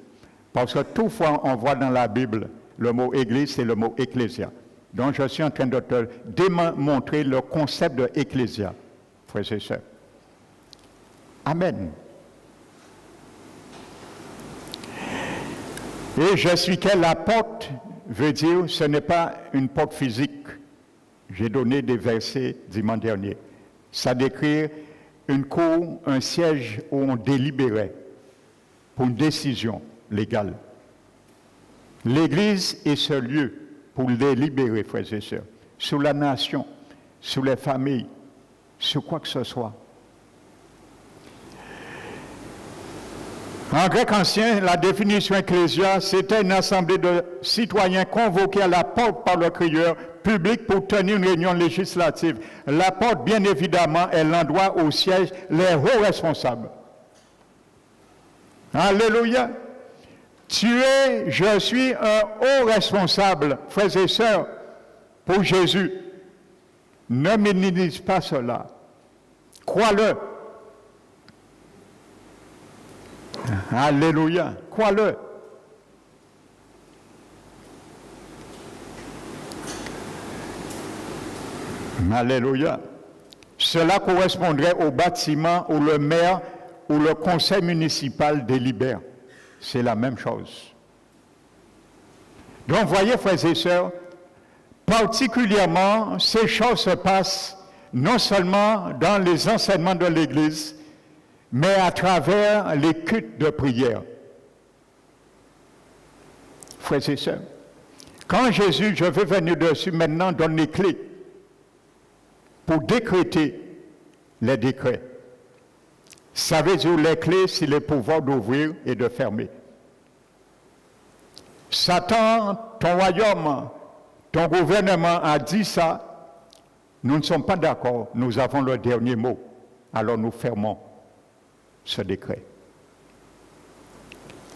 Parce que toutefois, on voit dans la Bible, le mot église, c'est le mot ecclésia. Donc, je suis en train de te démontrer le concept de ecclésia, frères et sœurs. Amen. Et j'expliquais la porte veut dire ce n'est pas une porte physique. J'ai donné des versets dimanche dernier. Ça décrit une cour, un siège où on délibérait pour une décision légale. L'Église est ce lieu pour délibérer, frères et sœurs, sur la nation, sur les familles, sur quoi que ce soit. En grec ancien, la définition ecclésia, c'était une assemblée de citoyens convoqués à la porte par le crieur public pour tenir une réunion législative. La porte, bien évidemment, est l'endroit où siègent les hauts responsables. Alléluia. Je suis un haut responsable, frères et sœurs, pour Jésus. Ne minimise pas cela. Crois-le. Alléluia. Crois-le. Alléluia. Cela correspondrait au bâtiment où le maire ou le conseil municipal délibère. C'est la même chose. Donc, voyez, frères et sœurs, particulièrement, ces choses se passent non seulement dans les enseignements de l'Église, mais à travers les cultes de prière. Frères et sœurs, quand Jésus, je vais venir dessus maintenant, donne les clés pour décréter les décrets. Ça veut dire les clés, c'est le pouvoir d'ouvrir et de fermer. Satan, ton royaume, ton gouvernement a dit ça. Nous ne sommes pas d'accord. Nous avons le dernier mot. Alors nous fermons ce décret.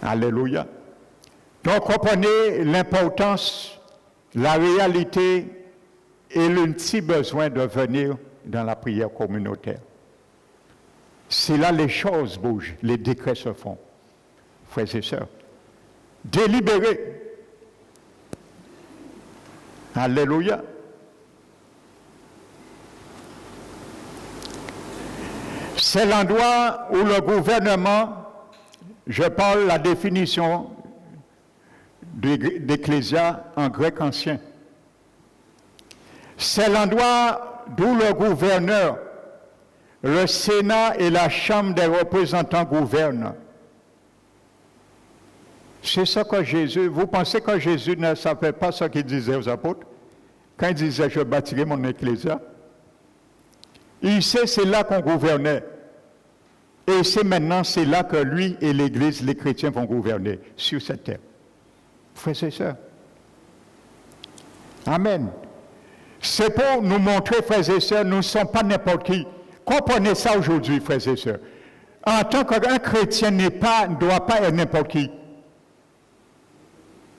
Alléluia. Donc comprenez l'importance, la réalité et l'ultime besoin de venir dans la prière communautaire. C'est là les choses bougent, les décrets se font. Frères et sœurs, délibérez. Alléluia. C'est l'endroit où le gouvernement, je parle la définition d'ecclésia en grec ancien. C'est l'endroit d'où le gouverneur, le Sénat et la Chambre des représentants gouvernent. C'est ça que Jésus, vous pensez que Jésus ne savait pas ce qu'il disait aux apôtres? Quand il disait, je bâtirai mon ecclésia, il sait c'est là qu'on gouvernait. Et c'est maintenant, c'est là que lui et l'Église, les chrétiens vont gouverner sur cette terre. Frères et sœurs. Amen. C'est pour nous montrer, frères et sœurs, nous ne sommes pas n'importe qui. Comprenez ça aujourd'hui, frères et sœurs. En tant qu'un chrétien ne doit pas être n'importe qui.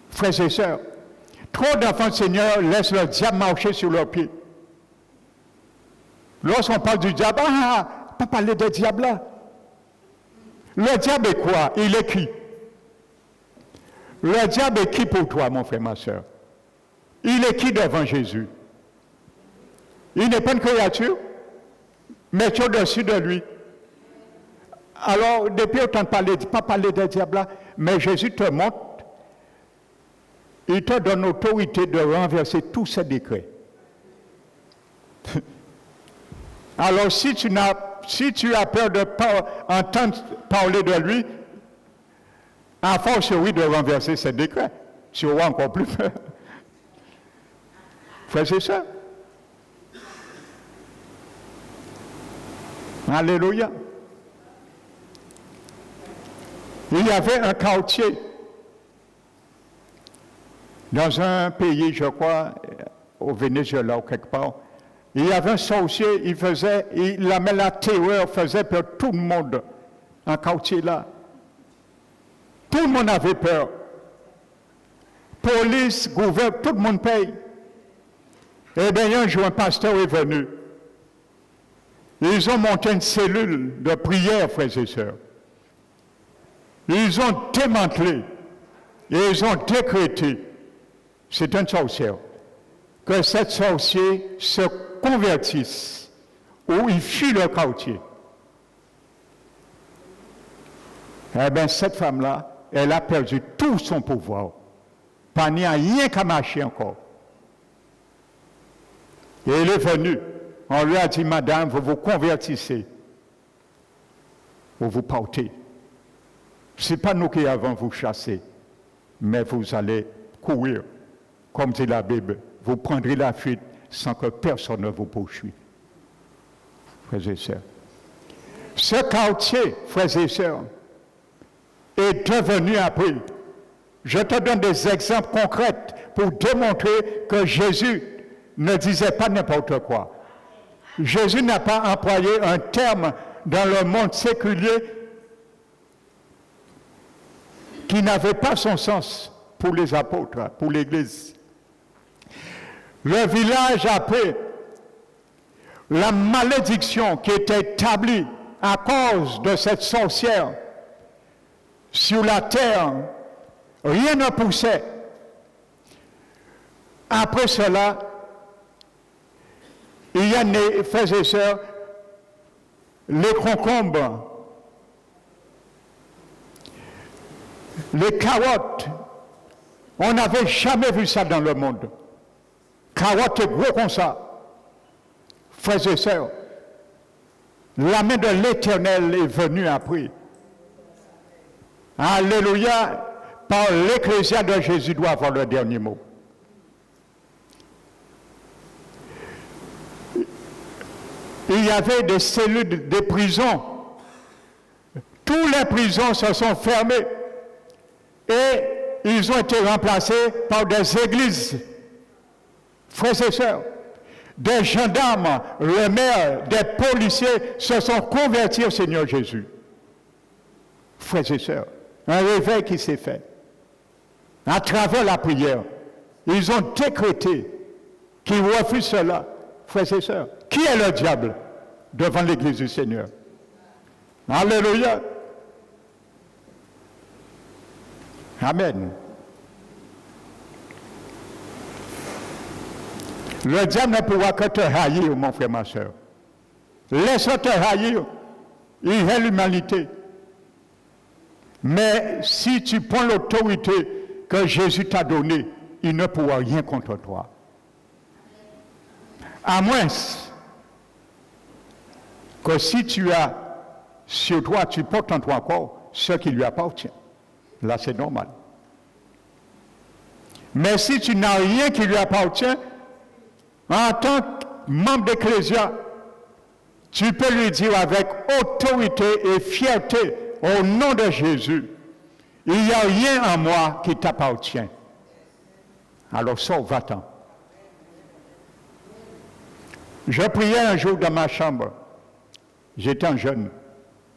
Frères et sœurs, trop d'enfants du Seigneur laissent le diable marcher sur leurs pieds. Lorsqu'on parle du diable, pas parler de diable là. Le diable est quoi? Il est qui? Le diable est qui pour toi, mon frère, ma soeur? Il est qui devant Jésus? Il n'est pas une créature, mais tu es au-dessus de lui. Alors, depuis autant de parler, pas parler de diable là, mais Jésus te montre, il te donne l'autorité de renverser tous ces décrets. Alors, si tu as peur de entendre parler de lui, à force, oui, de renverser ces décrets, tu auras encore plus peur. Frère, c'est ça. Alléluia. Il y avait un quartier dans un pays, je crois, au Venezuela ou quelque part. Il y avait un sorcier, la terreur faisait peur tout le monde, un quartier là. Tout le monde avait peur. Police, gouvernement, tout le monde paye. Eh bien, un jour, un pasteur est venu. Ils ont monté une cellule de prière, frères et sœurs. Ils ont démantelé et ils ont décrété, c'est une sorcière, que cette sorcière se convertisse ou il fuit le quartier. Eh bien, cette femme-là, elle a perdu tout son pouvoir. Pas n'y a rien qu'à marcher encore. Et elle est venue. On lui a dit, madame, vous vous convertissez. Vous vous partez. Ce n'est pas nous qui avons vous chasser, mais vous allez courir. Comme dit la Bible, vous prendrez la fuite sans que personne ne vous poursuive. Frères et sœurs. Ce quartier, frères et sœurs, est devenu après. Je te donne des exemples concrets pour démontrer que Jésus ne disait pas n'importe quoi. Jésus n'a pas employé un terme dans le monde séculier qui n'avait pas son sens pour les apôtres, pour l'Église. Le village après, la malédiction qui était établie à cause de cette sorcière sur la terre, rien ne poussait. Après cela, il y a des frères et sœurs, les concombres, les carottes. On n'avait jamais vu ça dans le monde. Carottes est gros comme ça. Frères et sœurs, la main de l'Éternel est venue après. Alléluia. Par l'Ecclésia de Jésus doit avoir le dernier mot. Il y avait des cellules, des prisons. Toutes les prisons se sont fermées et ils ont été remplacés par des églises. Frères et sœurs, des gendarmes, le maire, des policiers se sont convertis au Seigneur Jésus. Frères et sœurs, un réveil qui s'est fait. À travers la prière, ils ont décrété qu'ils refusent cela. Frères et sœurs, qui est le diable devant l'Église du Seigneur? Alléluia. Amen. Le diable ne pourra que te haïr, mon frère, ma soeur. Laisse-le te haïr. Il est l'humanité. Mais si tu prends l'autorité que Jésus t'a donnée, il ne pourra rien contre toi. À moins que si tu as sur toi, tu portes en toi encore ce qui lui appartient. Là, c'est normal. Mais si tu n'as rien qui lui appartient, en tant que membre d'Ecclésia, tu peux lui dire avec autorité et fierté, au nom de Jésus, il n'y a rien en moi qui t'appartient. Alors sors, va-t'en. Je priais un jour dans ma chambre. J'étais un jeune.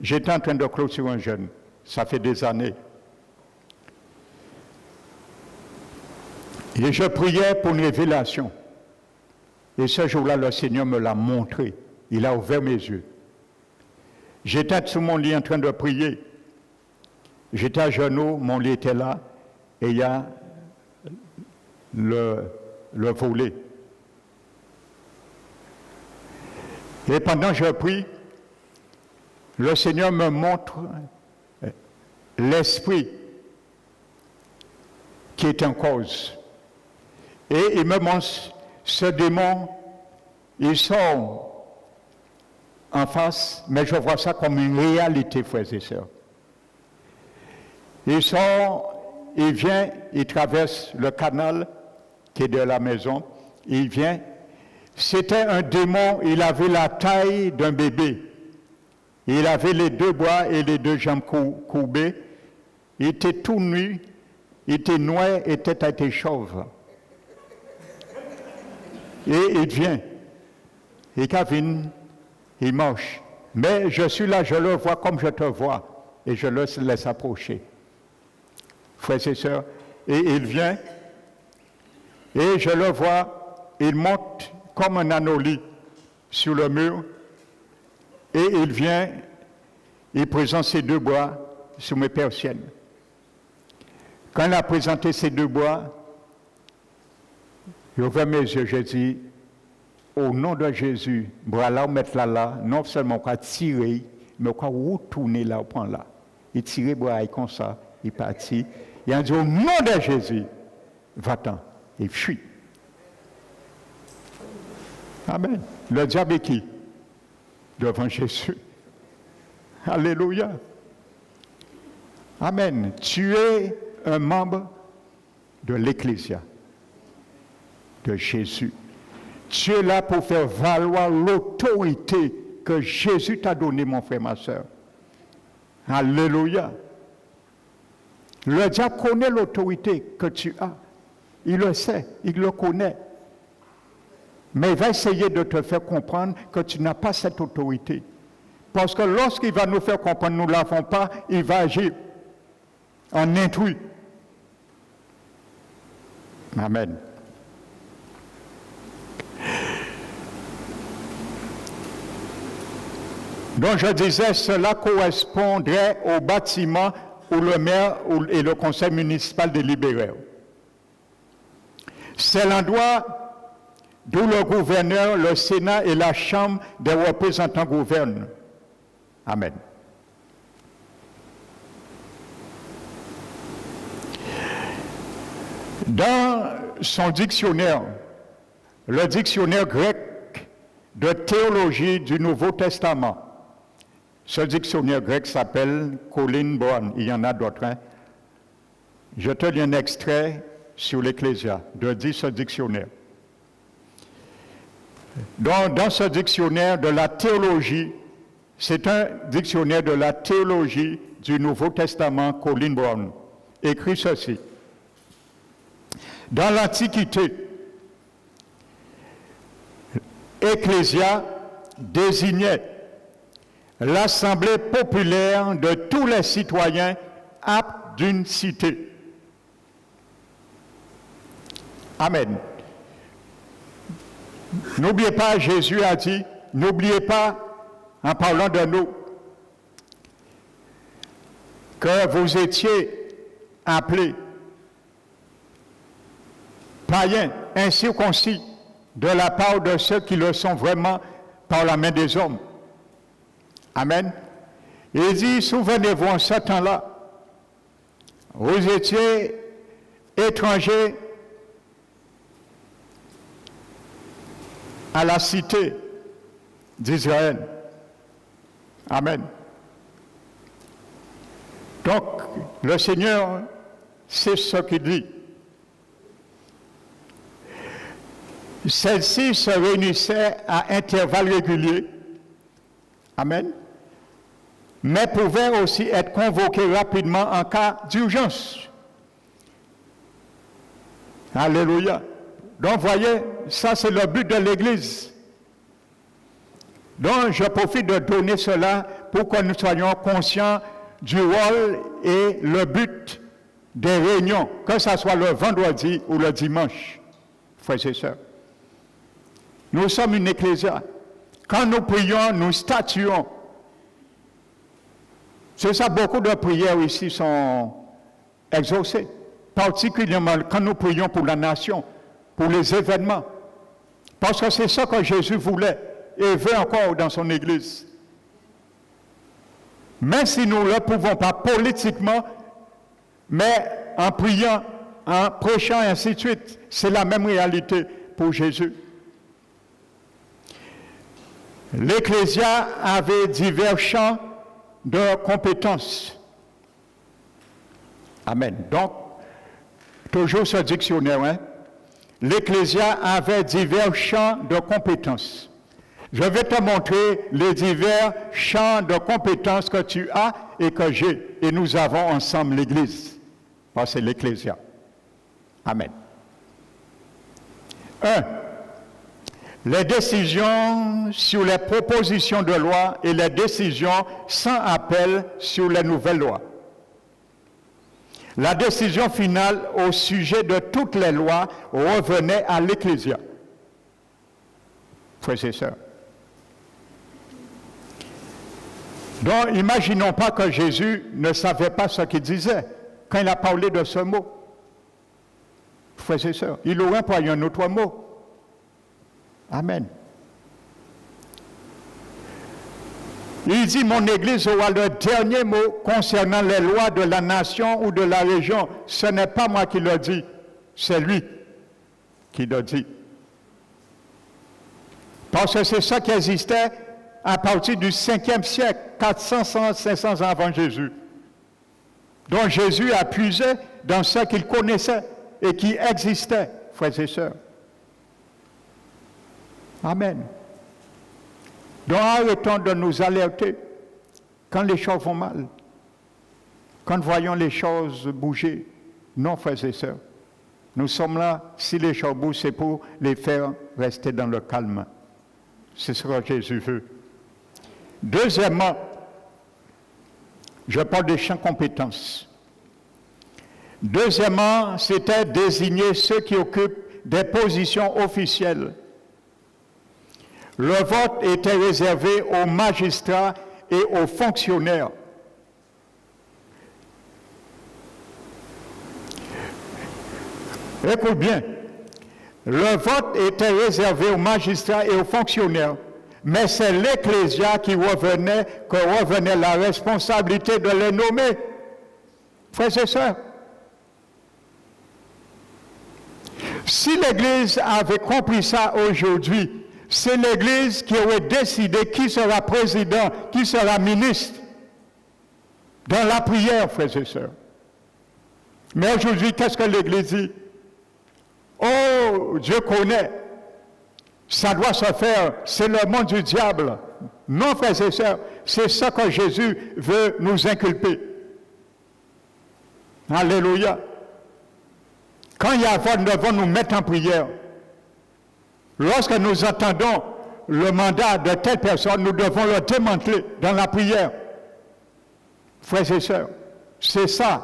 J'étais en train de clôturer un jeune. Ça fait des années. Et je priais pour une révélation. Et ce jour-là, le Seigneur me l'a montré. Il a ouvert mes yeux. J'étais sur mon lit en train de prier. J'étais à genoux, mon lit était là. et il y a le volet. Et pendant que je prie, le Seigneur me montre l'esprit qui est en cause. Et il me montre ce démon, il sort en face, mais je vois ça comme une réalité, frères et sœurs. Il sort, il vient, il traverse le canal qui est de la maison, il vient. C'était un démon, il avait la taille d'un bébé. Il avait les deux bras et les deux jambes courbées. Il était tout nu, il était noir et tête était chauve. Et il vient. Et Kevin, il marche. Mais je suis là, je le vois comme je te vois. Et je le laisse approcher. Frères et sœurs, et il vient. Et je le vois, il monte comme un anolis sur le mur. Et il vient, il présente ses deux bras sur mes persiennes. Quand il a présenté ses deux bras, j'ai ouvert mes yeux, j'ai dit, au nom de Jésus, bras là, mettre là, non seulement qu'on tirer, mais qu'on retourner là, au point là. Il tirait bras comme ça, il partit. Il a dit, au nom de Jésus, va-t'en, il fuit. Amen. Le diable est qui? Devant Jésus. Alléluia. Amen. Tu es un membre de l'Ecclésia, de Jésus. Tu es là pour faire valoir l'autorité que Jésus t'a donnée, mon frère, ma soeur. Alléluia. Le diable connaît l'autorité que tu as. Il le sait, il le connaît. Mais il va essayer de te faire comprendre que tu n'as pas cette autorité. Parce que lorsqu'il va nous faire comprendre que nous ne l'avons pas, il va agir en intrus. Amen. Donc je disais, cela correspondrait au bâtiment où le maire et le conseil municipal délibérèrent. C'est l'endroit d'où le gouverneur, le Sénat et la Chambre des représentants gouvernent. Amen. Dans son dictionnaire, le dictionnaire grec de théologie du Nouveau Testament, ce dictionnaire grec s'appelle Colin Brown, il y en a d'autres. Hein? Je te lis un extrait sur l'Ecclésia de ce dictionnaire. Dans ce dictionnaire de la théologie, c'est un dictionnaire de la théologie du Nouveau Testament, Colin Brown, écrit ceci. Dans l'Antiquité, Ecclésia désignait l'assemblée populaire de tous les citoyens aptes d'une cité. Amen. N'oubliez pas, Jésus a dit, n'oubliez pas, en parlant de nous, que vous étiez appelés païens, incirconcis, de la part de ceux qui le sont vraiment par la main des hommes. Amen. Il dit, souvenez-vous, en ce temps-là, vous étiez étrangers à la cité d'Israël. Amen. Donc, le Seigneur, c'est ce qu'il dit. Celle-ci se réunissait à intervalles réguliers. Amen. Mais pouvait aussi être convoquée rapidement en cas d'urgence. Alléluia. Donc, voyez, ça c'est le but de l'Église. Donc, je profite de donner cela pour que nous soyons conscients du rôle et le but des réunions, que ce soit le vendredi ou le dimanche, frères et sœurs. Nous sommes une ecclésia. Quand nous prions, nous statuons. C'est ça, beaucoup de prières ici sont exaucées. particulièrement quand nous prions pour la nation, pour les événements. Parce que c'est ça que Jésus voulait et veut encore dans son Église. Même si nous ne le pouvons pas politiquement, mais en priant, en prêchant et ainsi de suite, c'est la même réalité pour Jésus. L'Ecclésia avait divers champs de compétences. Amen. Donc, toujours ce dictionnaire, hein? L'Ecclésia avait divers champs de compétences. Je vais te montrer les divers champs de compétences que tu as et que j'ai. Et nous avons ensemble l'Église. Parce que c'est l'Ecclésia. Amen. 1. Les décisions sur les propositions de loi et les décisions sans appel sur les nouvelles lois. La décision finale au sujet de toutes les lois revenait à l'Ecclésia. Frères et sœurs. Donc, imaginons pas que Jésus ne savait pas ce qu'il disait quand il a parlé de ce mot. Frères et sœurs, il aurait employé un autre mot. Amen. Il dit, mon Église aura le dernier mot concernant les lois de la nation ou de la région. Ce n'est pas moi qui le dis, c'est lui qui le dit. Parce que c'est ça qui existait à partir du 5e siècle, 400, 500 ans avant Jésus. Donc Jésus a puisé dans ce qu'il connaissait et qui existait, frères et sœurs. Amen. Donc arrêtons de nous alerter quand les choses vont mal, quand nous voyons les choses bouger. Non, frères et sœurs, nous sommes là, si les choses bougent, c'est pour les faire rester dans le calme. C'est ce que Jésus veut. Deuxièmement, je parle des champs de compétences. Deuxièmement, c'était désigner ceux qui occupent des positions officielles. Le vote était réservé aux magistrats et aux fonctionnaires. Écoute bien, le vote était réservé aux magistrats et aux fonctionnaires, mais c'est l'Ecclésia que revenait la responsabilité de les nommer. Frères et sœurs, si l'Église avait compris ça aujourd'hui, c'est l'Église qui aurait décidé qui sera président, qui sera ministre dans la prière, frères et sœurs. Mais aujourd'hui, qu'est-ce que l'Église dit? Oh, Dieu connaît, ça doit se faire, c'est le monde du diable. Non, frères et sœurs, c'est ça que Jésus veut nous inculper. Alléluia. Quand il y a vote, nous devons nous mettre en prière. Lorsque nous entendons le mandat de telle personne, nous devons le démanteler dans la prière. Frères et sœurs, c'est ça.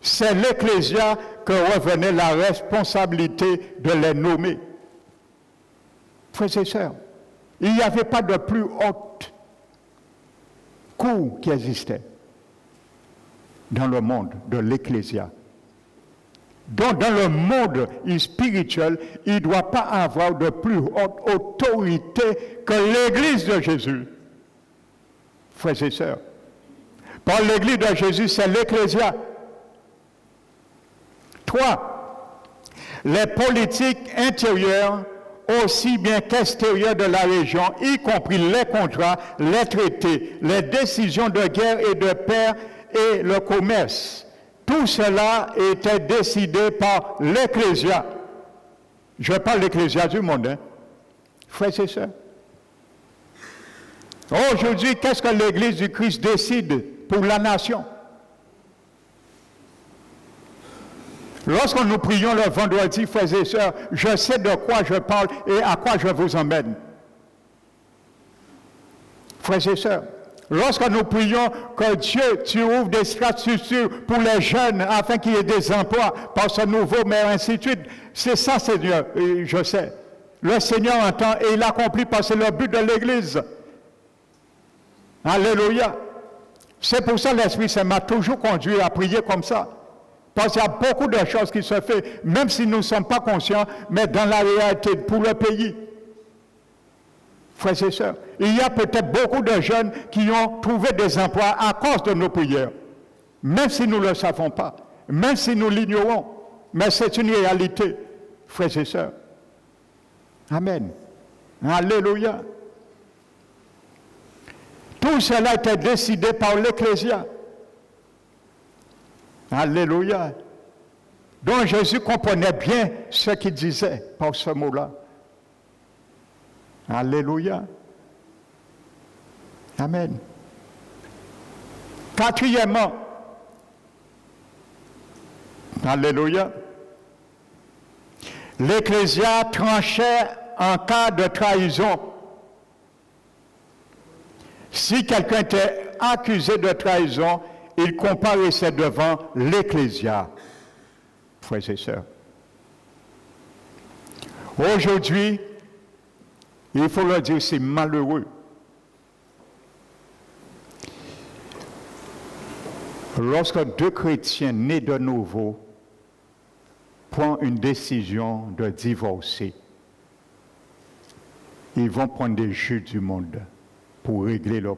C'est l'Ecclésia que revenait la responsabilité de les nommer. Frères et sœurs, il n'y avait pas de plus haute cour qui existait dans le monde de l'Ecclésia. Donc, dans le monde spirituel, il ne doit pas avoir de plus haute autorité que l'Église de Jésus. Frères et sœurs, par l'Église de Jésus, c'est l'Ecclésia. 3. Les politiques intérieures, aussi bien qu'extérieures de la région, y compris les contrats, les traités, les décisions de guerre et de paix et le commerce. Tout cela était décidé par l'Ecclésia. Je parle de l'Ecclésia du monde, hein? Frères et sœurs. Aujourd'hui, qu'est-ce que l'Église du Christ décide pour la nation? Lorsque nous prions le vendredi, frères et sœurs, je sais de quoi je parle et à quoi je vous emmène. Frères et sœurs, lorsque nous prions que Dieu, tu ouvres des structures pour les jeunes afin qu'il y ait des emplois par ce nouveau maire, ainsi de suite, c'est ça, Seigneur, et je sais. Le Seigneur entend et il accomplit parce que c'est le but de l'Église. Alléluia. C'est pour ça que l'Esprit Saint m'a toujours conduit à prier comme ça. Parce qu'il y a beaucoup de choses qui se font, même si nous ne sommes pas conscients, mais dans la réalité, pour le pays. Frères et sœurs, il y a peut-être beaucoup de jeunes qui ont trouvé des emplois à cause de nos prières. Même si nous ne le savons pas, même si nous l'ignorons. Mais c'est une réalité, frères et sœurs. Amen. Alléluia. Tout cela était décidé par l'Ecclésia. Alléluia. Donc Jésus comprenait bien ce qu'il disait par ce mot-là. Alléluia. Amen. Quatrièmement, alléluia, l'Ecclésia tranchait en cas de trahison. Si quelqu'un était accusé de trahison, il comparaissait devant l'Ecclésia, frères et sœurs. Aujourd'hui, il faut le dire, c'est malheureux. Lorsque deux chrétiens nés de nouveau prennent une décision de divorcer, ils vont prendre des juges du monde pour régler leurs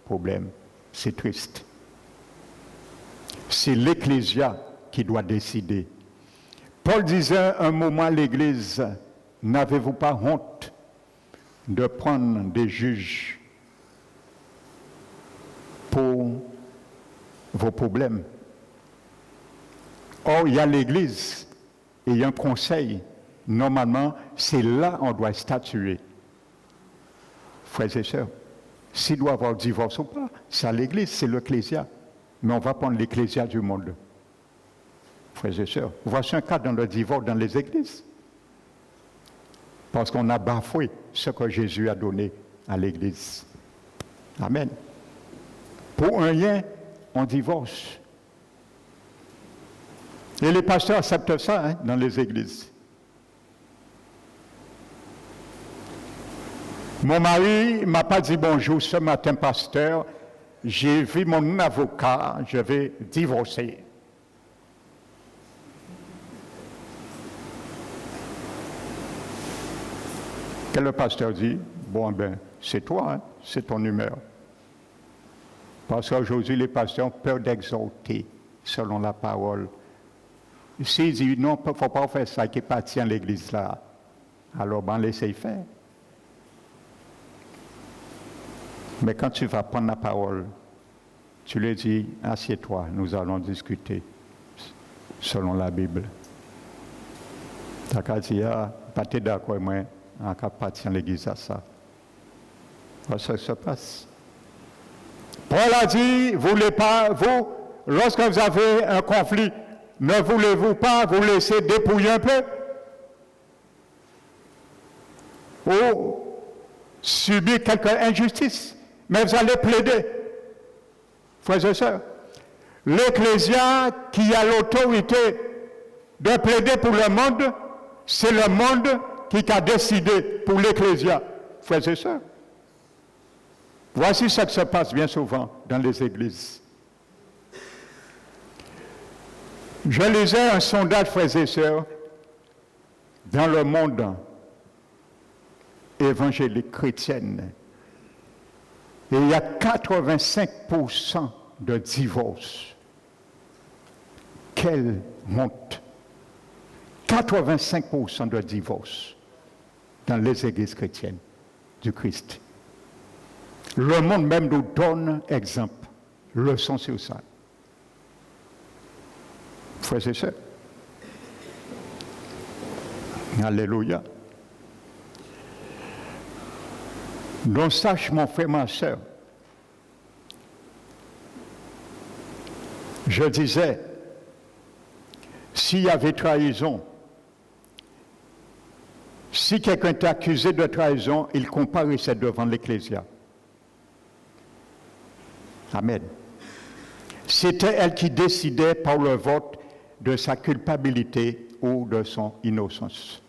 problèmes. C'est triste. C'est l'Ecclésia qui doit décider. Paul disait un moment à l'Église, n'avez-vous pas honte de prendre des juges pour vos problèmes? Or, il y a l'Église et il y a un conseil. Normalement, c'est là qu'on doit statuer. Frères et sœurs, s'il doit y avoir divorce ou pas, c'est à l'Église, c'est l'Ecclésia. Mais on va prendre l'Ecclésia du monde. Frères et sœurs, voici un cas dans le divorce dans les églises. Parce qu'on a bafoué ce que Jésus a donné à l'Église. Amen. Pour un rien, on divorce. Et les pasteurs acceptent ça dans les églises. Mon mari ne m'a pas dit bonjour ce matin, pasteur. J'ai vu mon avocat, je vais divorcer. Que le pasteur dit, bon ben, c'est toi, c'est ton humeur. Parce qu'aujourd'hui, les pasteurs ont peur d'exhorter selon la parole. S'ils disent non, il ne faut pas faire ça qui appartient à l'église là, alors ben laissez faire. Mais quand tu vas prendre la parole, tu lui dis, assieds-toi, nous allons discuter selon la Bible. Tu as dit, pas d'accord avec moi, en cas appartient à l'église à ça. Ça se passe. Paul a dit, voulez pas, vous, lorsque vous avez un conflit, ne voulez-vous pas vous laisser dépouiller un peu? Ou subir quelque injustice? Mais vous allez plaider. Frères et sœurs, l'Ecclésia qui a l'autorité de plaider pour le monde, c'est le monde qui a décidé pour l'Ecclésia. Frères et sœurs, voici ce qui se passe bien souvent dans les églises. Je lisais un sondage, frères et sœurs, dans le monde évangélique chrétien. Et il y a 85% de divorces. Quelle honte! 85% de divorces dans les églises chrétiennes du Christ. Le monde même nous donne exemple, leçon sur ça. Frères et sœurs. Alléluia. Donc sache mon frère, ma sœur, je disais, s'il y avait trahison, si quelqu'un était accusé de trahison, il comparaissait devant l'Ecclésia. Amen. C'était elle qui décidait par le vote de sa culpabilité ou de son innocence.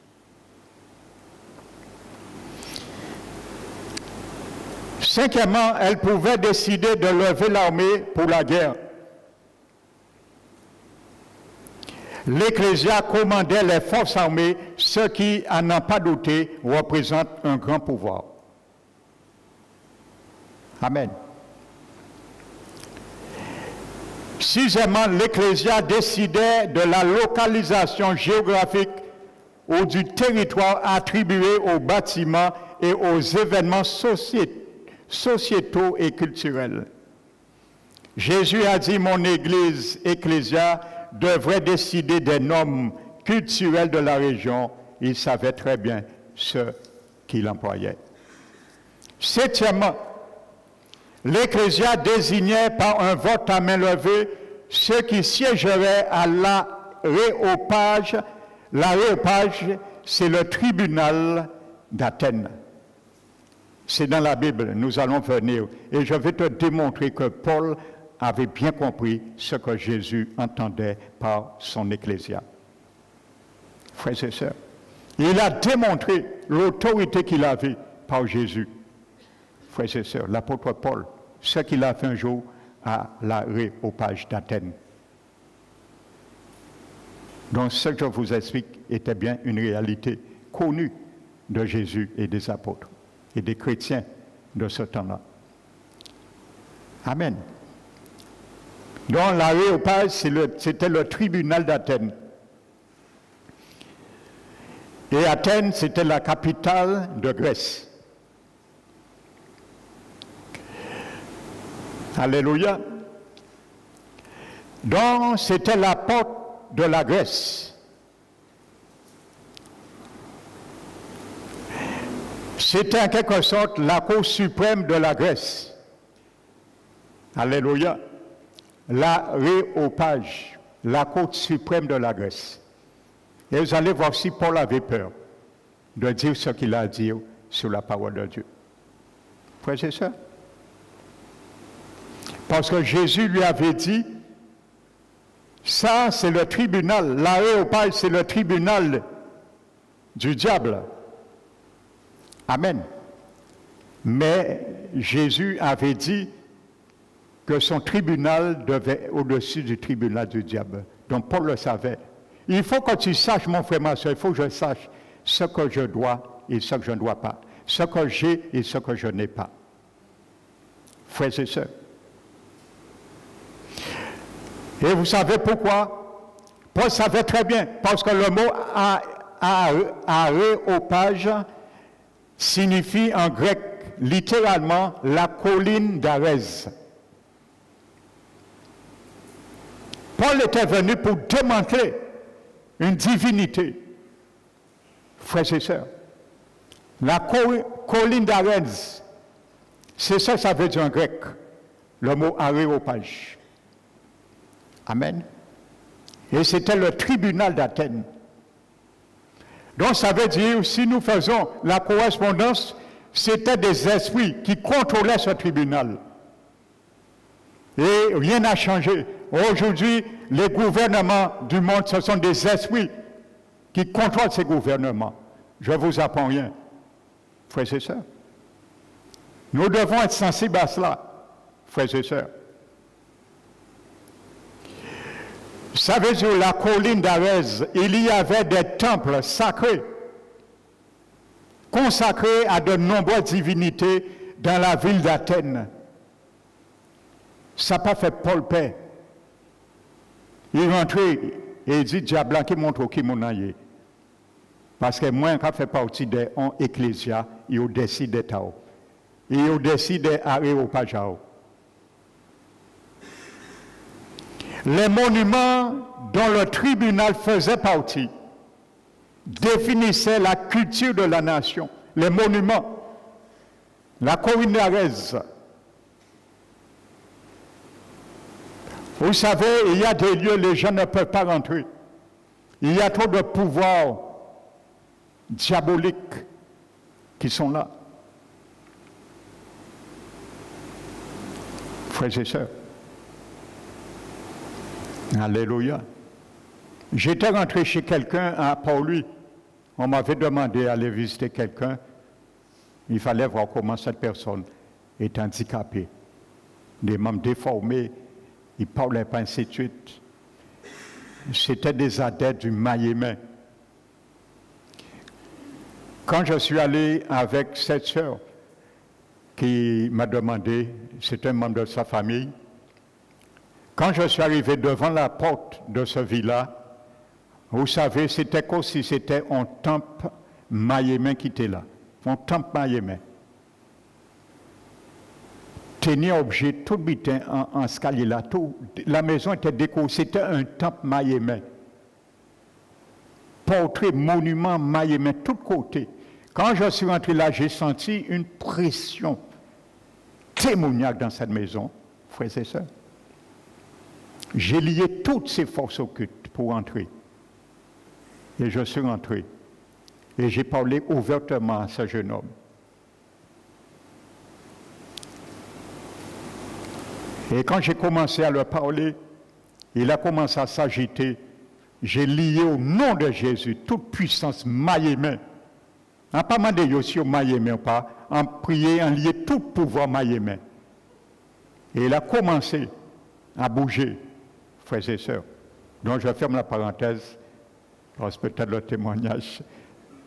Cinquièmement, elle pouvait décider de lever l'armée pour la guerre. L'Ecclésia commandait les forces armées, ce qui, à n'en pas douter, représente un grand pouvoir. Amen. Sixièmement, l'Ecclésia décidait de la localisation géographique ou du territoire attribué aux bâtiments et aux événements sociétaux et culturels. Jésus a dit, mon Église, Ecclésia, devrait décider des normes culturelles de la région. Il savait très bien ce qu'il employait. Septièmement, l'Ecclésia désignait par un vote à main levée ceux qui siégeraient à l'Aréopage. L'Aréopage, c'est le tribunal d'Athènes. C'est dans la Bible, nous allons venir. Et je vais te démontrer que Paul avait bien compris ce que Jésus entendait par son Ecclésia. Frères et sœurs, il a démontré l'autorité qu'il avait par Jésus. Frères et sœurs, l'apôtre Paul, ce qu'il a fait un jour à l'Aréopage d'Athènes. Donc ce que je vous explique était bien une réalité connue de Jésus et des apôtres et des chrétiens de ce temps-là. Amen. Donc l'Aréopage, c'était le tribunal d'Athènes. Et Athènes, c'était la capitale de Grèce. Alléluia. Donc c'était la porte de la Grèce. C'était en quelque sorte la cour suprême de la Grèce. Alléluia. L'Aréopage, la cour suprême de la Grèce. Et vous allez voir si Paul avait peur de dire ce qu'il a à dire sur la parole de Dieu. Frères et sœurs. Parce que Jésus lui avait dit, ça c'est le tribunal, l'Aréopage c'est le tribunal du diable. Amen. Mais Jésus avait dit que son tribunal devait être au-dessus du tribunal du diable. Donc Paul le savait. Il faut que tu saches, mon frère, ma soeur, il faut que je sache ce que je dois et ce que je ne dois pas. Ce que j'ai et ce que je n'ai pas. Frères et sœurs. Et vous savez pourquoi? Paul savait très bien, parce que le mot aréopage signifie en grec littéralement la colline d'Arès. Paul était venu pour démanteler une divinité. Frères et sœurs, la colline d'Arès, c'est ça que ça veut dire en grec, le mot aréopage. Amen. Et c'était le tribunal d'Athènes. Donc ça veut dire, si nous faisons la correspondance, c'était des esprits qui contrôlaient ce tribunal. Et rien n'a changé. Aujourd'hui, les gouvernements du monde, ce sont des esprits qui contrôlent ces gouvernements. Je ne vous apprends rien, frères et sœurs. Nous devons être sensibles à cela, frères et sœurs. Ça veut dire la colline d'Arès, il y avait des temples sacrés, consacrés à de nombreuses divinités dans la ville d'Athènes. Ça n'a pas fait Paul paix. Il rentrait et il dit, diable qui montre qui mon aïe. Parce que moi, quand je fais partie des ecclésias, il décide de Tao. Il décide d'Aréopagao. Les monuments dont le tribunal faisait partie définissaient la culture de la nation. Les monuments, la colline d'Arès. Vous savez, il y a des lieux où les gens ne peuvent pas rentrer. Il y a trop de pouvoirs diaboliques qui sont là. Frères et sœurs. Alléluia. J'étais rentré chez quelqu'un à Port-Louis. On m'avait demandé d'aller visiter quelqu'un. Il fallait voir comment cette personne est handicapée. Des membres déformés, ils ne parlaient pas, ainsi de suite. C'était des adeptes du maillement. Quand je suis allé avec cette sœur qui m'a demandé, c'est un membre de sa famille, quand je suis arrivé devant la porte de ce villa, vous savez, c'était comme si c'était un temple maillement qui était là. Un temple maillement. Tenir objet tout bitin en escalier là, tout, la maison était décorée, c'était un temple maillement. Portrait, monument maillement, tous côtés. Quand je suis rentré là, j'ai senti une pression témoniaque dans cette maison, frères et sœurs. J'ai lié toutes ces forces occultes pour entrer. Et je suis rentré. Et j'ai parlé ouvertement à ce jeune homme. Et quand j'ai commencé à leur parler, il a commencé à s'agiter. J'ai lié au nom de Jésus toute puissance maillement. En pas demandé aussi au maillement pas, en prier, en lié tout pouvoir maillement. Et il a commencé à bouger, frères et sœurs. Donc je ferme la parenthèse, parce que peut-être le témoignage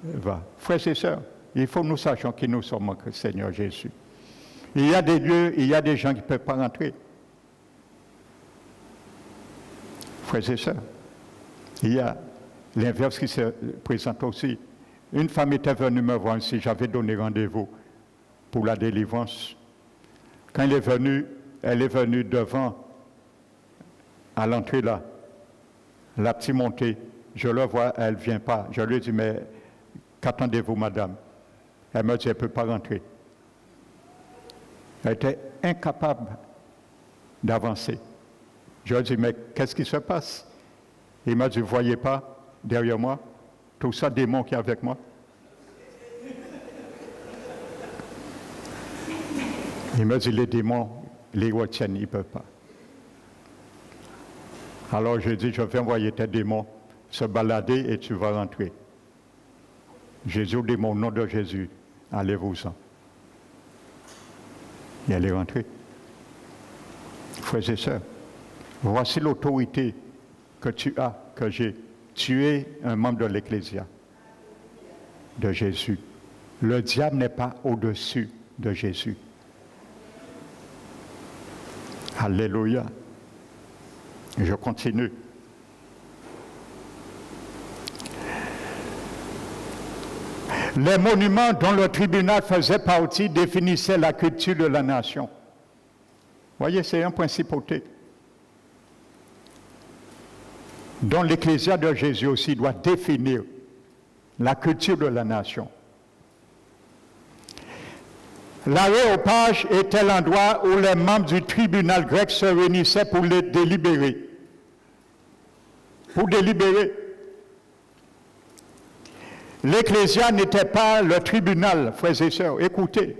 va. Frères et sœurs, il faut que nous sachions qui nous sommes en Seigneur Jésus. Il y a des lieux, il y a des gens qui ne peuvent pas rentrer. Frères et sœurs, il y a l'inverse qui se présente aussi. Une femme était venue me voir ici, j'avais donné rendez-vous pour la délivrance. Quand elle est venue devant, à l'entrée là, la petite montée, je la vois, elle ne vient pas. Je lui ai dit, mais qu'attendez-vous, madame? Elle me dit, elle ne peut pas rentrer. Elle était incapable d'avancer. Je lui ai dit, mais qu'est-ce qui se passe? Il m'a dit, vous ne voyez pas, derrière moi, tout ça, démon qui est avec moi. Il m'a dit, les démons, les retiennent, ils ne peuvent pas. Alors j'ai dit, je vais envoyer tes démons se balader et tu vas rentrer. Jésus, au démon, au nom de Jésus, allez-vous-en. Et elle est rentrée. Frères et sœurs, voici l'autorité que tu as, que j'ai. Tu es un membre de l'Ecclésia de Jésus. Le diable n'est pas au-dessus de Jésus. Alléluia. Je continue. Les monuments dont le tribunal faisait partie définissaient la culture de la nation. Voyez, c'est un principauté dont l'Ecclésia de Jésus aussi doit définir la culture de la nation. L'aréopage était l'endroit où les membres du tribunal grec se réunissaient pour les délibérer. Pour délibérer. L'Ecclésia n'était pas le tribunal, frères et sœurs. Écoutez.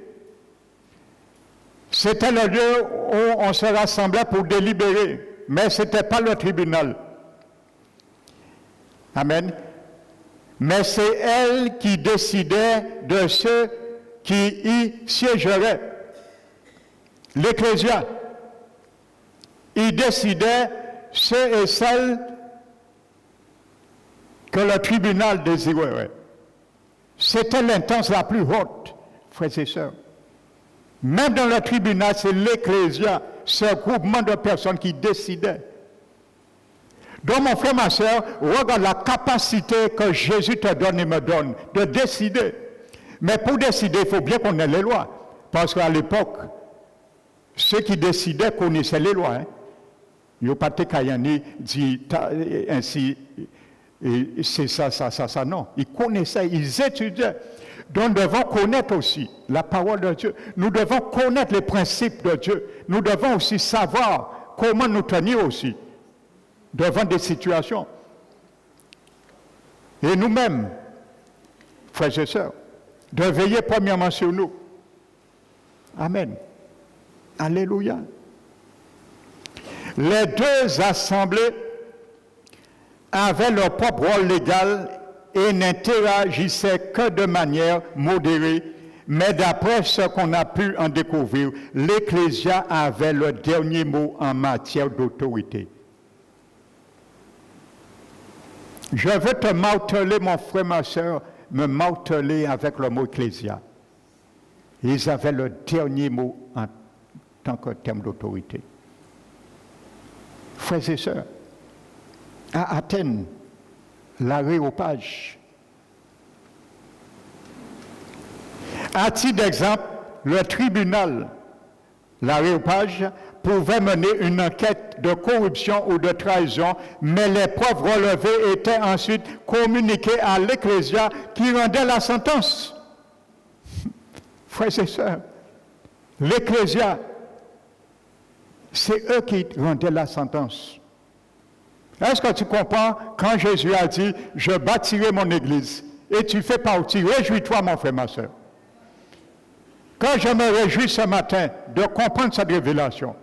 C'était le lieu où on se rassemblait pour délibérer, mais ce n'était pas le tribunal. Amen. Mais c'est elle qui décidait de ceux qui y siégeraient. L'Ecclésia. Il décidait ceux et celles que le tribunal désirait. C'était l'instance la plus haute, frères et sœurs. Même dans le tribunal, c'est l'Ecclésia, c'est un groupement de personnes qui décidaient. Donc, mon frère, ma soeur, regarde la capacité que Jésus te donne et me donne de décider. Mais pour décider, il faut bien qu'on ait les lois. Parce qu'à l'époque, ceux qui décidaient connaissaient les lois. Hein. Il n'y a pas de Kayani dit ainsi, c'est ça. Non, ils connaissaient, ils étudiaient. Donc, nous devons connaître aussi la parole de Dieu. Nous devons connaître les principes de Dieu. Nous devons aussi savoir comment nous tenir aussi devant des situations. Et nous-mêmes, frères et sœurs, de veiller premièrement sur nous. Amen. Alléluia. Les deux assemblées avaient leur propre rôle légal et n'interagissaient que de manière modérée, mais d'après ce qu'on a pu en découvrir, l'Ecclésia avait le dernier mot en matière d'autorité. Je veux te marteler, mon frère, ma soeur, me marteler avec le mot ecclésia. Ils avaient le dernier mot en tant que terme d'autorité. Frères et sœurs, à Athènes, l'aréopage. À titre d'exemple, le tribunal, l'aréopage, pouvait mener une enquête de corruption ou de trahison, mais les preuves relevées étaient ensuite communiquées à l'Ecclésia qui rendait la sentence. Frères et sœurs, l'Ecclésia, c'est eux qui rendaient la sentence. Est-ce que tu comprends quand Jésus a dit « Je bâtirai mon église » et tu fais partie, réjouis-toi mon frère, ma soeur. Quand je me réjouis ce matin de comprendre cette révélation,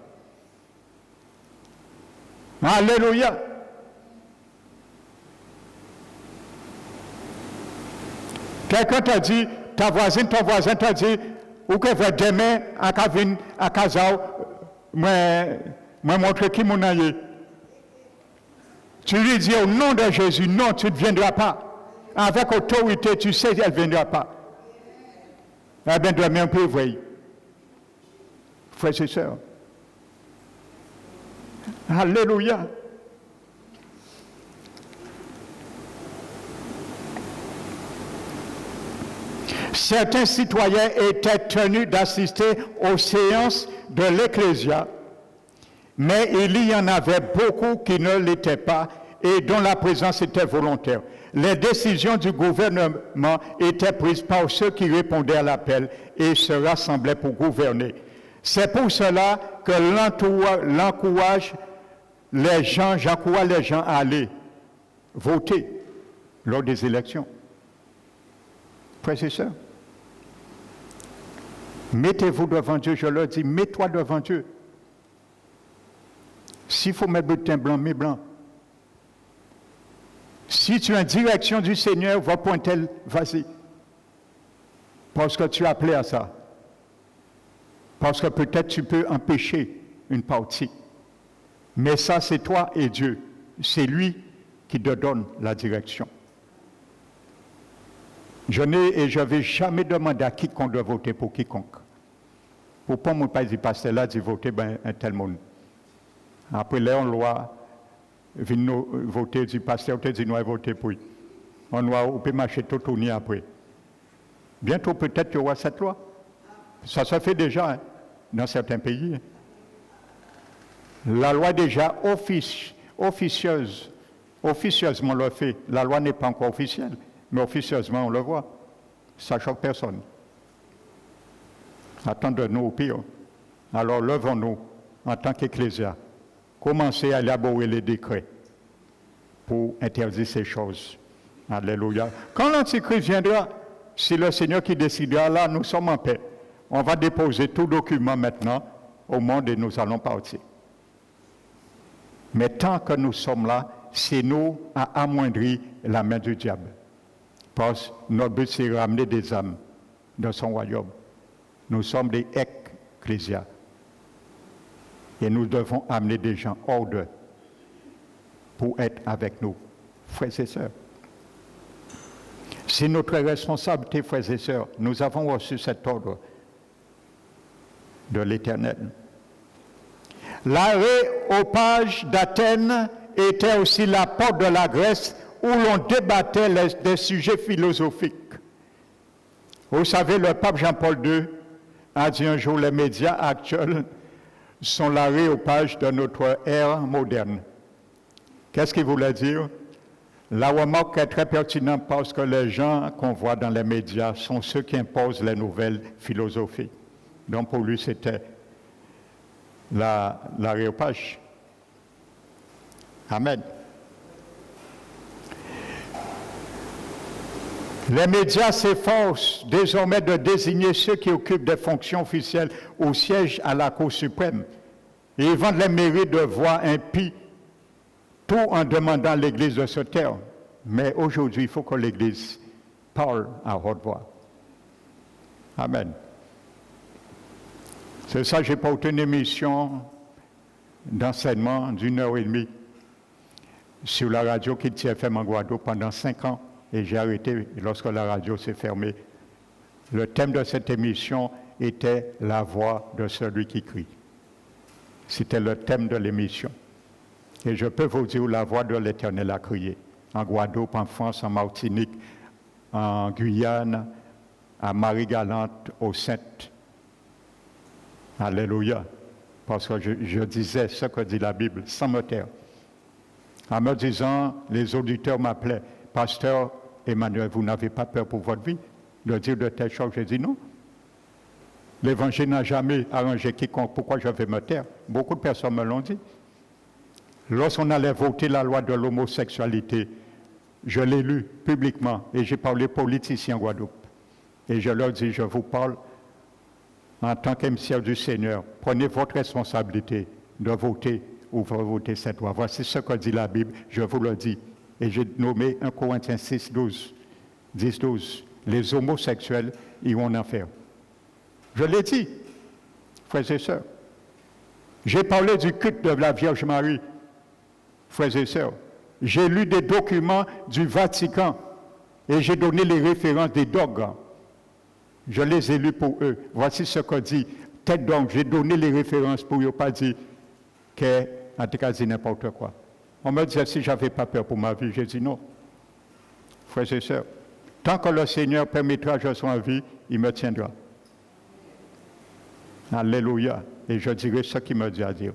alléluia. Quelqu'un t'a dit, ton voisin t'a dit, ou que vous demain à Kavin, à Kazao, moi montrer qui mon aïe. Tu lui dis au nom de Jésus, non, tu ne viendras pas. Avec autorité, tu sais qu'elle ne viendra pas. Eh bien, demain, on peut voir. Frères et sœurs. Alléluia. Certains citoyens étaient tenus d'assister aux séances de l'Ecclésia, mais il y en avait beaucoup qui ne l'étaient pas et dont la présence était volontaire. Les décisions du gouvernement étaient prises par ceux qui répondaient à l'appel et se rassemblaient pour gouverner. C'est pour cela que j'encourage les gens à aller voter lors des élections. Frères et sœurs, mettez-vous devant Dieu, je leur dis, mets-toi devant Dieu. S'il faut mettre bulletin blanc, mets blanc. Si tu es en direction du Seigneur, va pointer, vas-y. Parce que tu es appelé à ça. Parce que peut-être tu peux empêcher une partie. Mais ça, c'est toi et Dieu. C'est lui qui te donne la direction. Je n'ai et je ne vais jamais demander à quiconque de voter pour quiconque. Pour pas mon père dit pasteur là dit voter ben un tel monde. Après là on loi vient voter du pasteur te dit nous voter pour lui. On peut marcher tout tourner après. Bientôt peut-être qu'il y aura cette loi. Ça se fait déjà hein, dans certains pays. Hein. La loi déjà officieusement le fait. La loi n'est pas encore officielle. Mais officieusement, on le voit. Ça choque personne. Attendons-nous au pire. Alors, levons-nous en tant qu'Ecclésia. Commencez à élaborer les décrets pour interdire ces choses. Alléluia. Quand l'Antichrist viendra, c'est le Seigneur qui décidera, là, nous sommes en paix. On va déposer tout document maintenant au monde et nous allons partir. Mais tant que nous sommes là, c'est nous à amoindrir la main du diable. Parce que notre but, c'est de ramener des âmes dans son royaume. Nous sommes des ecclésias. Et nous devons amener des gens hors d'eux pour être avec nous, frères et sœurs. C'est notre responsabilité, frères et sœurs. Nous avons reçu cet ordre de l'Éternel. L'aréopage d'Athènes était aussi la porte de la Grèce où l'on débattait des sujets philosophiques. Vous savez, le pape Jean-Paul II a dit un jour, les médias actuels sont l'aréopage de notre ère moderne. Qu'est-ce qu'il voulait dire? La remarque est très pertinente parce que les gens qu'on voit dans les médias sont ceux qui imposent les nouvelles philosophies. Donc pour lui, c'était l'aréopage. Amen. Les médias s'efforcent désormais de désigner ceux qui occupent des fonctions officielles au siège à la Cour suprême. Et ils vendent les mérites de voix impies, tout en demandant à l'Église de se taire. Mais aujourd'hui, il faut que l'Église parle à haute voix. Amen. C'est ça, j'ai porté une émission d'enseignement d'1h30. sur la radio Kiti FM en Guadeloupe pendant 5 ans et j'ai arrêté lorsque la radio s'est fermée. Le thème de cette émission était la voix de celui qui crie. C'était le thème de l'émission. Et je peux vous dire où la voix de l'Éternel a crié. En Guadeloupe, en France, en Martinique, en Guyane, à Marie-Galante, au Saintes. Alléluia. Parce que je disais ce que dit la Bible, sans me taire. En me disant, les auditeurs m'appelaient, « Pasteur Emmanuel, vous n'avez pas peur pour votre vie de dire de telles choses ?» J'ai dit non. L'Évangile n'a jamais arrangé quiconque. Pourquoi je vais me taire? Beaucoup de personnes me l'ont dit. Lorsqu'on allait voter la loi de l'homosexualité, je l'ai lu publiquement et j'ai parlé aux politiciens en Guadeloupe. Et je leur dis, je vous parle en tant qu'émissaire du Seigneur. Prenez votre responsabilité de voter ou de voter cette loi. Voici ce que dit la Bible, je vous le dis. Et j'ai nommé 1 Corinthiens 6, 12. 10, 12. Les homosexuels iront en enfer. Je l'ai dit, frères et sœurs. J'ai parlé du culte de la Vierge Marie, frères et sœurs. J'ai lu des documents du Vatican et j'ai donné les références des dogmes. Je les ai lus pour eux. Voici ce que dit tel dogme. J'ai donné les références pour eux, pas dire qu'en tout cas, dit n'importe quoi. On me disait si je n'avais pas peur pour ma vie. J'ai dit non. Frères et sœurs, tant que le Seigneur permettra que je sois en vie, il me tiendra. Alléluia. Et je dirai ce qu'il me dit à dire.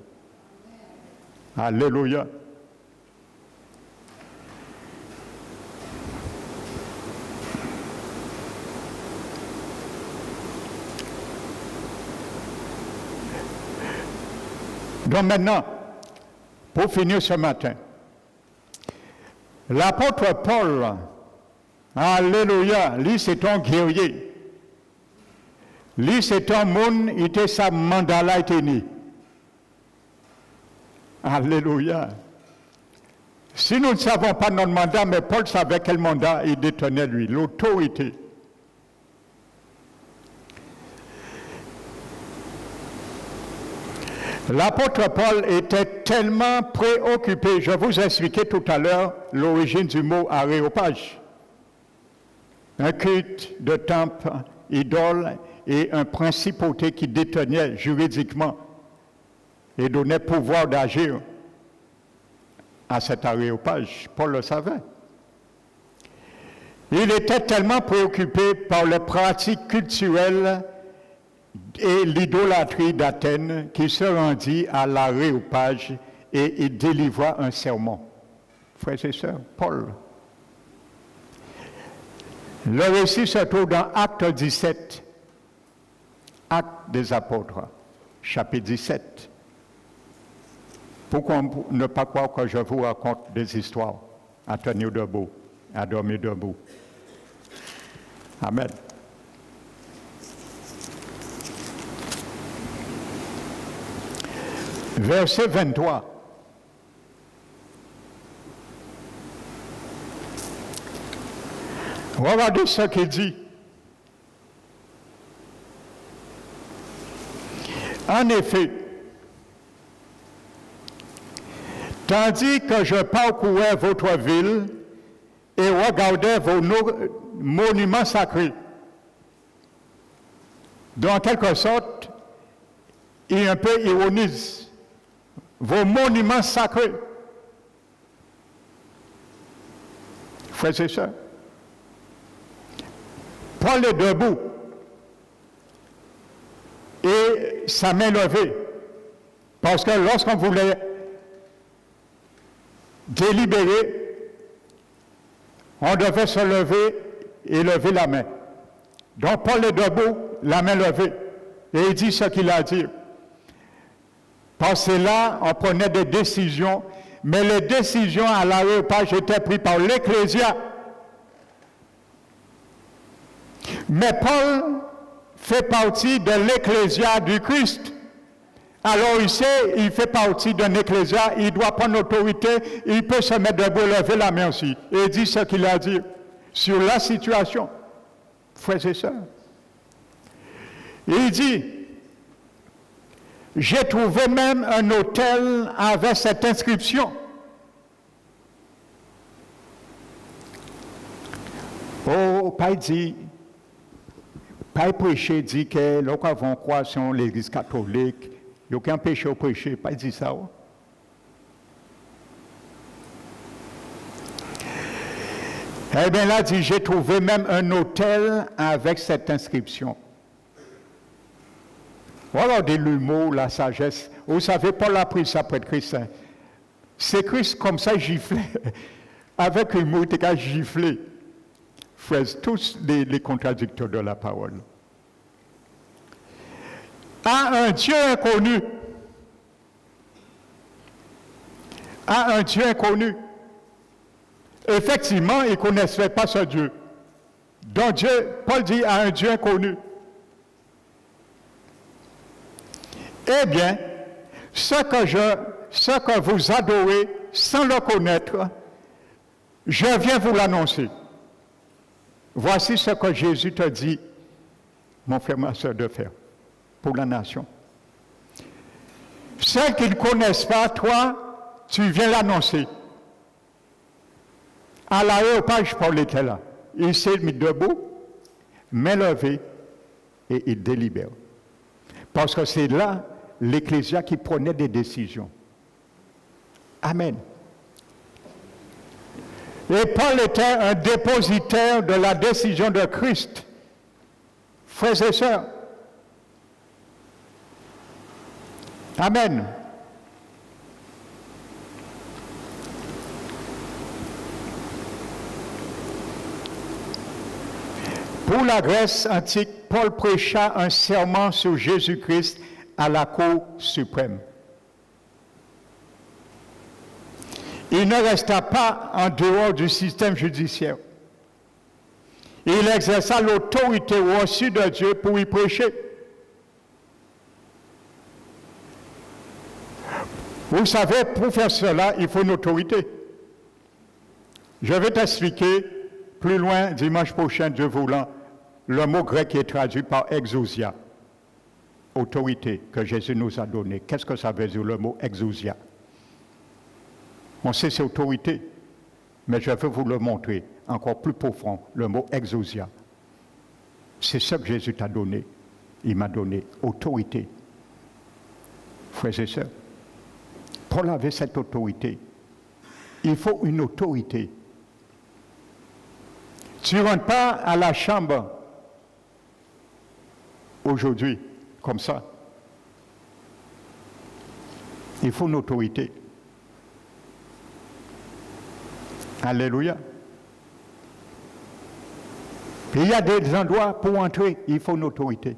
Alléluia. Donc maintenant, pour finir ce matin, l'apôtre Paul, alléluia, lui c'est un guerrier. Lui c'est un monde, il était sa mandala était né. Alléluia. Si nous ne savons pas notre mandat, mais Paul savait quel mandat il détenait lui, l'autorité. L'apôtre Paul était tellement préoccupé, je vous ai expliqué tout à l'heure l'origine du mot aréopage. Un culte de temple, idole et un principauté qui détenait juridiquement et donnait pouvoir d'agir à cet aréopage. Paul le savait. Il était tellement préoccupé par les pratiques culturelles et l'idolâtrie d'Athènes qu'il se rendit à l'aréopage et il délivra un sermon. Frères et sœurs, Paul. Le récit se trouve dans Acte 17, Acte des Apôtres, chapitre 17. Pourquoi ne pas croire que je vous raconte des histoires à tenir debout, à dormir debout? Amen. Verset 23. Regardez ce qu'il dit. En effet, tandis que je parcourais votre ville et regardais vos monuments sacrés, en quelque sorte, il un peu ironise vos monuments sacrés. Frères et sœurs, Paul est debout et sa main levée, parce que lorsqu'on voulait délibérer, on devait se lever et lever la main. Donc Paul est debout, la main levée, et il dit ce qu'il a à dire. Parce que là, on prenait des décisions, mais les décisions à l'aréopage étaient prises par l'Ecclésia. Mais Paul fait partie de l'Ecclésia du Christ. Alors il sait, il fait partie d'un Ecclésia, il doit prendre l'autorité, il peut se mettre debout et lever la main aussi. Et il dit ce qu'il a à dire sur la situation. Frères et sœurs. Il dit, j'ai trouvé même un autel avec cette inscription. pas dit, pas prêcher, dit que l'on va croire sur l'Église catholique, il n'y a aucun péché au prêcher, pas dit ça. Eh bien là, dit, j'ai trouvé même un hôtel avec cette inscription. Regardez l'humour, la sagesse. Vous savez, Paul a pris ça pour être chrétien. C'est Christ comme ça giflé. Avec l'humour, il était giflé. Frères, tous les contradicteurs de la parole. À un Dieu inconnu. À un Dieu inconnu. Effectivement, ils ne connaissaient pas ce Dieu. Donc Dieu, Paul dit à un Dieu inconnu. Eh bien, ce que vous adorez sans le connaître, je viens vous l'annoncer. Voici ce que Jésus te dit, mon frère, ma soeur, de faire pour la nation. Ceux qui ne connaissent pas, toi, tu viens l'annoncer. À l'aéropage, Paul était là. Il s'est mis debout, main levée, et il délibère. Parce que c'est là l'Ecclésia qui prenait des décisions. Amen. Et Paul était un dépositaire de la décision de Christ. Frères et sœurs. Amen. Pour la Grèce antique, Paul prêcha un serment sur Jésus-Christ à la Cour suprême. Il ne resta pas en dehors du système judiciaire. Il exerça l'autorité reçue de Dieu pour y prêcher. Vous savez, pour faire cela, il faut une autorité. Je vais t'expliquer plus loin, dimanche prochain, Dieu voulant, le mot grec qui est traduit par exousia, autorité que Jésus nous a donnée. Qu'est-ce que ça veut dire le mot exousia? On sait c'est autorité, mais je veux vous le montrer encore plus profond, le mot exousia. C'est ce que Jésus t'a donné. Il m'a donné autorité. Frères et sœurs, Paul avait cette autorité. Il faut une autorité. Tu ne rentres pas à la chambre aujourd'hui, comme ça. Il faut une autorité. Alléluia. Et il y a des endroits pour entrer, il faut une autorité.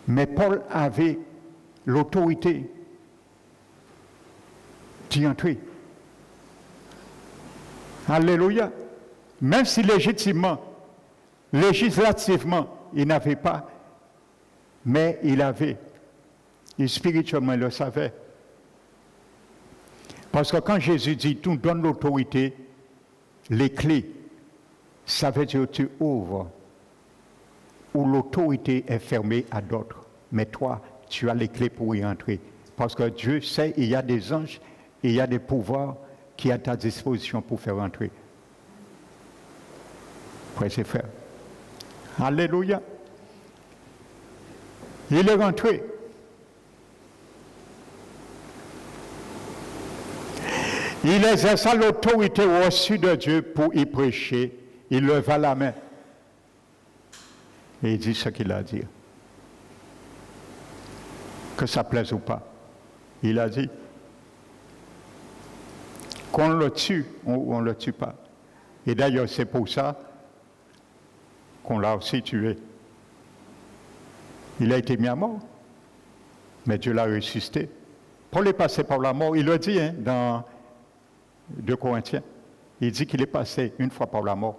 Mais Paul avait l'autorité d'y entrer. Alléluia. Même si légitimement, législativement, il n'avait pas, mais il avait. Et spirituellement, il le savait. Parce que quand Jésus dit, tu nous donnes l'autorité, les clés, ça veut dire que tu ouvres, où l'autorité est fermée à d'autres. Mais toi, tu as les clés pour y entrer. Parce que Dieu sait, il y a des anges, il y a des pouvoirs qui sont à ta disposition pour faire entrer. Frères et frères. Alléluia. Il est rentré. Il exerça l'autorité reçue de Dieu pour y prêcher. Il leva la main. Et il dit ce qu'il a à dire. Que ça plaise ou pas. Il a dit qu'on le tue ou on ne le tue pas. Et d'ailleurs, c'est pour ça qu'on l'a aussi tué. Il a été mis à mort. Mais Dieu l'a ressuscité. Paul est passé par la mort. Il le dit dans 2 Corinthiens. Il dit qu'il est passé une fois par la mort.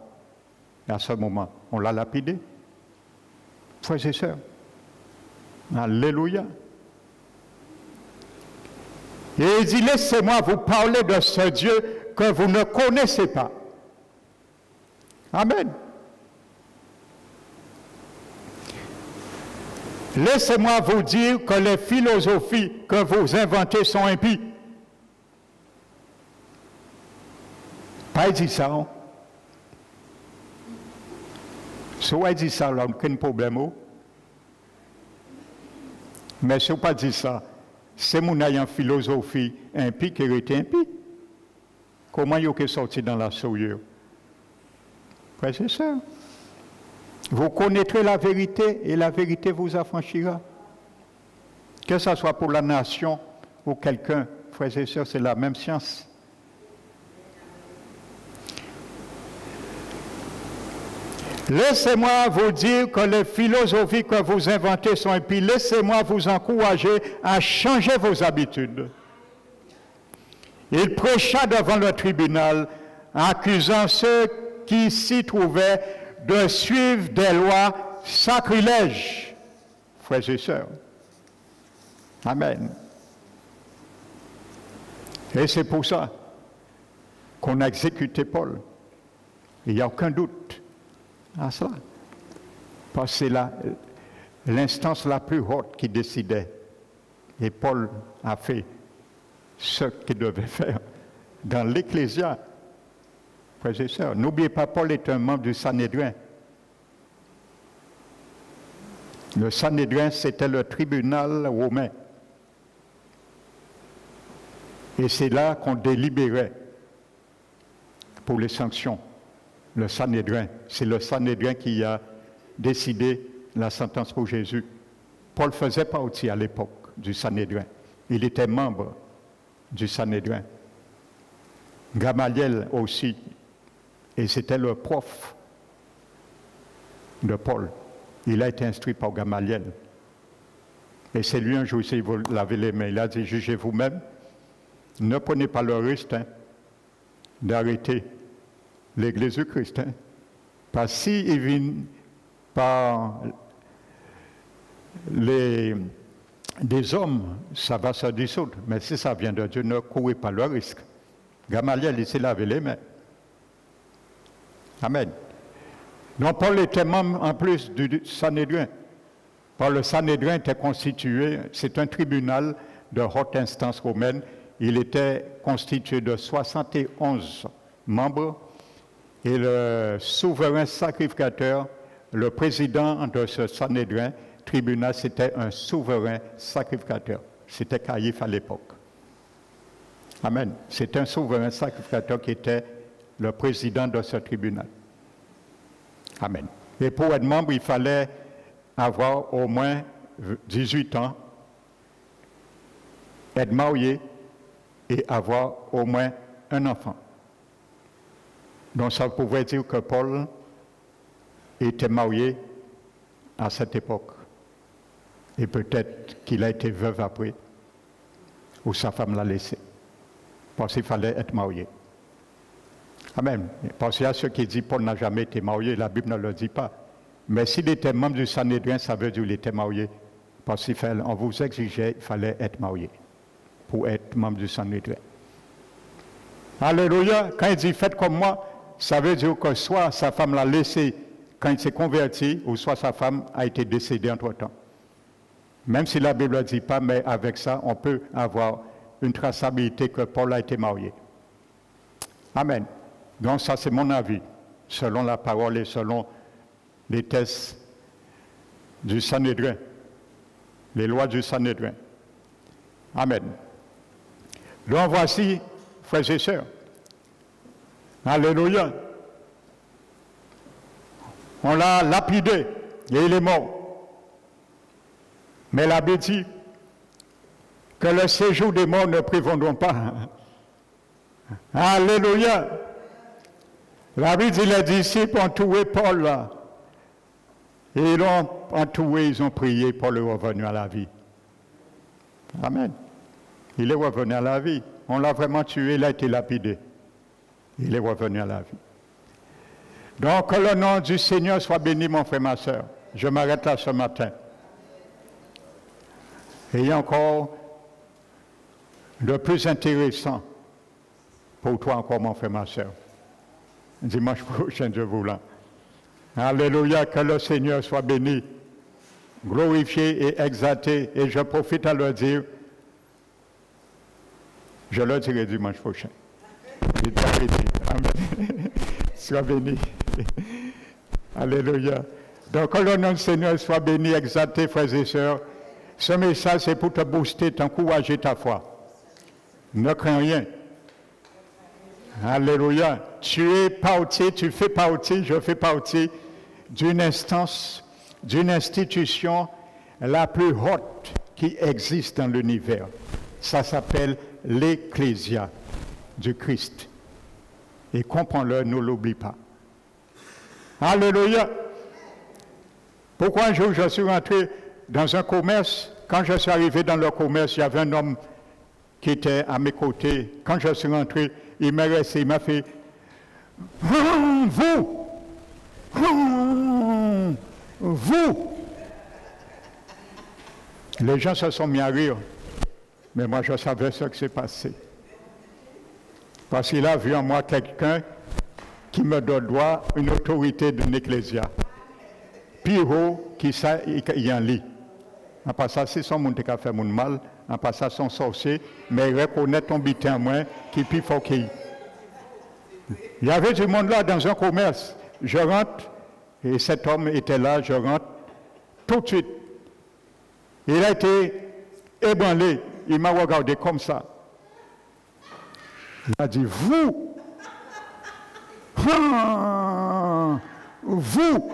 Et à ce moment, on l'a lapidé. Frères et sœurs. Alléluia. Et il dit, laissez-moi vous parler de ce Dieu que vous ne connaissez pas. Amen. Laissez-moi vous dire que les philosophies que vous inventez sont impies. Pas dit ça. Hein? Si on dit ça, là, aucun problème. Mais si on pas dit ça, c'est mon ayant philosophie impie qui était impie. Comment il est sorti dans la souillure? Frères et sœurs, vous connaîtrez la vérité et la vérité vous affranchira. Que ce soit pour la nation ou quelqu'un, frères et sœurs, c'est la même science. Laissez-moi vous dire que les philosophies que vous inventez sont impies. Laissez-moi vous encourager à changer vos habitudes. Il prêcha devant le tribunal, accusant ceux qui s'y trouvaient de suivre des lois sacrilèges. Frères et sœurs. Amen. Et c'est pour ça qu'on a exécuté Paul. Il n'y a aucun doute à cela. Parce que c'est l'instance la plus haute qui décidait. Et Paul a fait ce qu'il devait faire dans l'Ecclésia. Frères et sœurs, n'oubliez pas, Paul est un membre du Sanhédrin. Le Sanhédrin, c'était le tribunal romain. Et c'est là qu'on délibérait pour les sanctions. Le Sanhédrin, c'est le Sanhédrin qui a décidé la sentence pour Jésus. Paul faisait partie à l'époque du Sanhédrin. Il était membre du Sanhédrin. Gamaliel aussi, et c'était le prof de Paul. Il a été instruit par Gamaliel. Et c'est lui un jour, il vous laver les mains. Il a dit, jugez vous-même, ne prenez pas le risque d'arrêter l'Église du Christ. Parce que s'il vient par des hommes, ça va se dissoudre. Mais si ça vient de Dieu, ne courez pas le risque. Gamaliel, il s'est lavé les mains. Amen. Donc Paul était membre en plus du Sanhédrin. Le Sanhédrin était constitué, c'est un tribunal de haute instance romaine. Il était constitué de 71 membres et le souverain sacrificateur, le président de ce Sanhédrin, tribunal, c'était un souverain sacrificateur. C'était Caïphe à l'époque. Amen. C'est un souverain sacrificateur qui était le président de ce tribunal. Amen. Et pour être membre, il fallait avoir au moins 18 ans, être marié et avoir au moins un enfant. Donc ça pouvait dire que Paul était marié à cette époque. Et peut-être qu'il a été veuve après, ou sa femme l'a laissé. Parce qu'il fallait être marié. Amen. Parce qu'il y a ceux qui disent que Paul n'a jamais été marié, la Bible ne le dit pas. Mais s'il était membre du Sanhédrin, ça veut dire qu'il était marié. Parce qu'on vous exigeait, il fallait être marié pour être membre du Sanhédrin. Alléluia. Quand il dit faites comme moi, ça veut dire que soit sa femme l'a laissé quand il s'est converti, ou soit sa femme a été décédée entre-temps. Même si la Bible ne le dit pas, mais avec ça, on peut avoir une traçabilité que Paul a été marié. Amen. Donc ça, c'est mon avis, selon la parole et selon les tests du Sanhédrin, les lois du Sanhédrin. Amen. Donc voici, frères et sœurs, alléluia, on l'a lapidé et il est mort. Mais la Bible dit que le séjour des morts ne prévaudront pas. Alléluia. La Bible dit les disciples ont tué Paul là. Et ils l'ont entouré, ils ont prié pour le revenir à la vie. Amen. Il est revenu à la vie. On l'a vraiment tué, il a été lapidé. Il est revenu à la vie. Donc, que le nom du Seigneur soit béni, mon frère, ma soeur. Je m'arrête là ce matin. Et il y a encore de plus intéressant pour toi encore, mon frère, ma soeur. Dimanche prochain, Dieu voulant. Alléluia, que le Seigneur soit béni, glorifié et exalté. Et je profite à le dire, je le dirai dimanche prochain. Il t'a béni. Amen. Sois béni. Alléluia. Donc, que le nom du Seigneur soit béni, exalté, frères et sœurs. Ce message, c'est pour te booster, t'encourager ta foi. Ne crains rien. Alléluia. Tu es parti, tu fais partie, je fais partie d'une instance, d'une institution la plus haute qui existe dans l'univers. Ça s'appelle l'Ecclésia du Christ. Et comprends-le, ne l'oublie pas. Alléluia. Pourquoi un jour je suis rentré dans un commerce, quand je suis arrivé dans le commerce, il y avait un homme qui était à mes côtés. Quand je suis rentré, il m'a resté, il m'a fait « Vous! Vous! » Les gens se sont mis à rire, mais moi je savais ce qui s'est passé. Parce qu'il a vu en moi quelqu'un qui me donne droit une autorité d'une ecclésia. Pire haut qui ça, il y a un lit. En passant, c'est son monde qui a fait mon mal, en passant, son sorcier, mais il reconnaît ton bitin moins qui est plus fort qu'il. Il y avait du monde là dans un commerce. Je rentre, et cet homme était là, je rentre, tout de suite. Il a été ébranlé, il m'a regardé comme ça. Il a dit, vous, vous.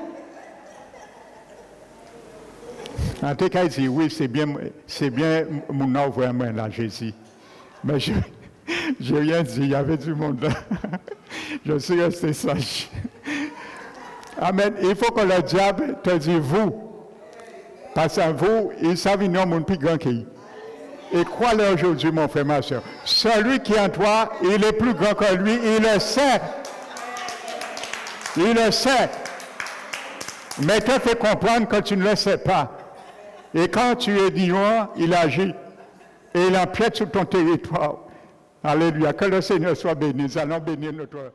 En tout cas, il dit, oui, c'est bien mon nom vraiment là, Jésus. Mais je n'ai rien dit, il y avait du monde là. Je suis resté sage. Amen. Il faut que le diable te dise vous. Parce que vous, ils savent qu'il y a un plus grand qu'il. Et crois-le aujourd'hui, mon frère, ma soeur. Celui qui est en toi, il est plus grand que lui, il le sait. Il le sait. Mais te fait comprendre que tu ne le sais pas. Et quand tu es ignorant, il agit. Et il empiète sur ton territoire. Alléluia. Que le Seigneur soit béni. Nous allons bénir notre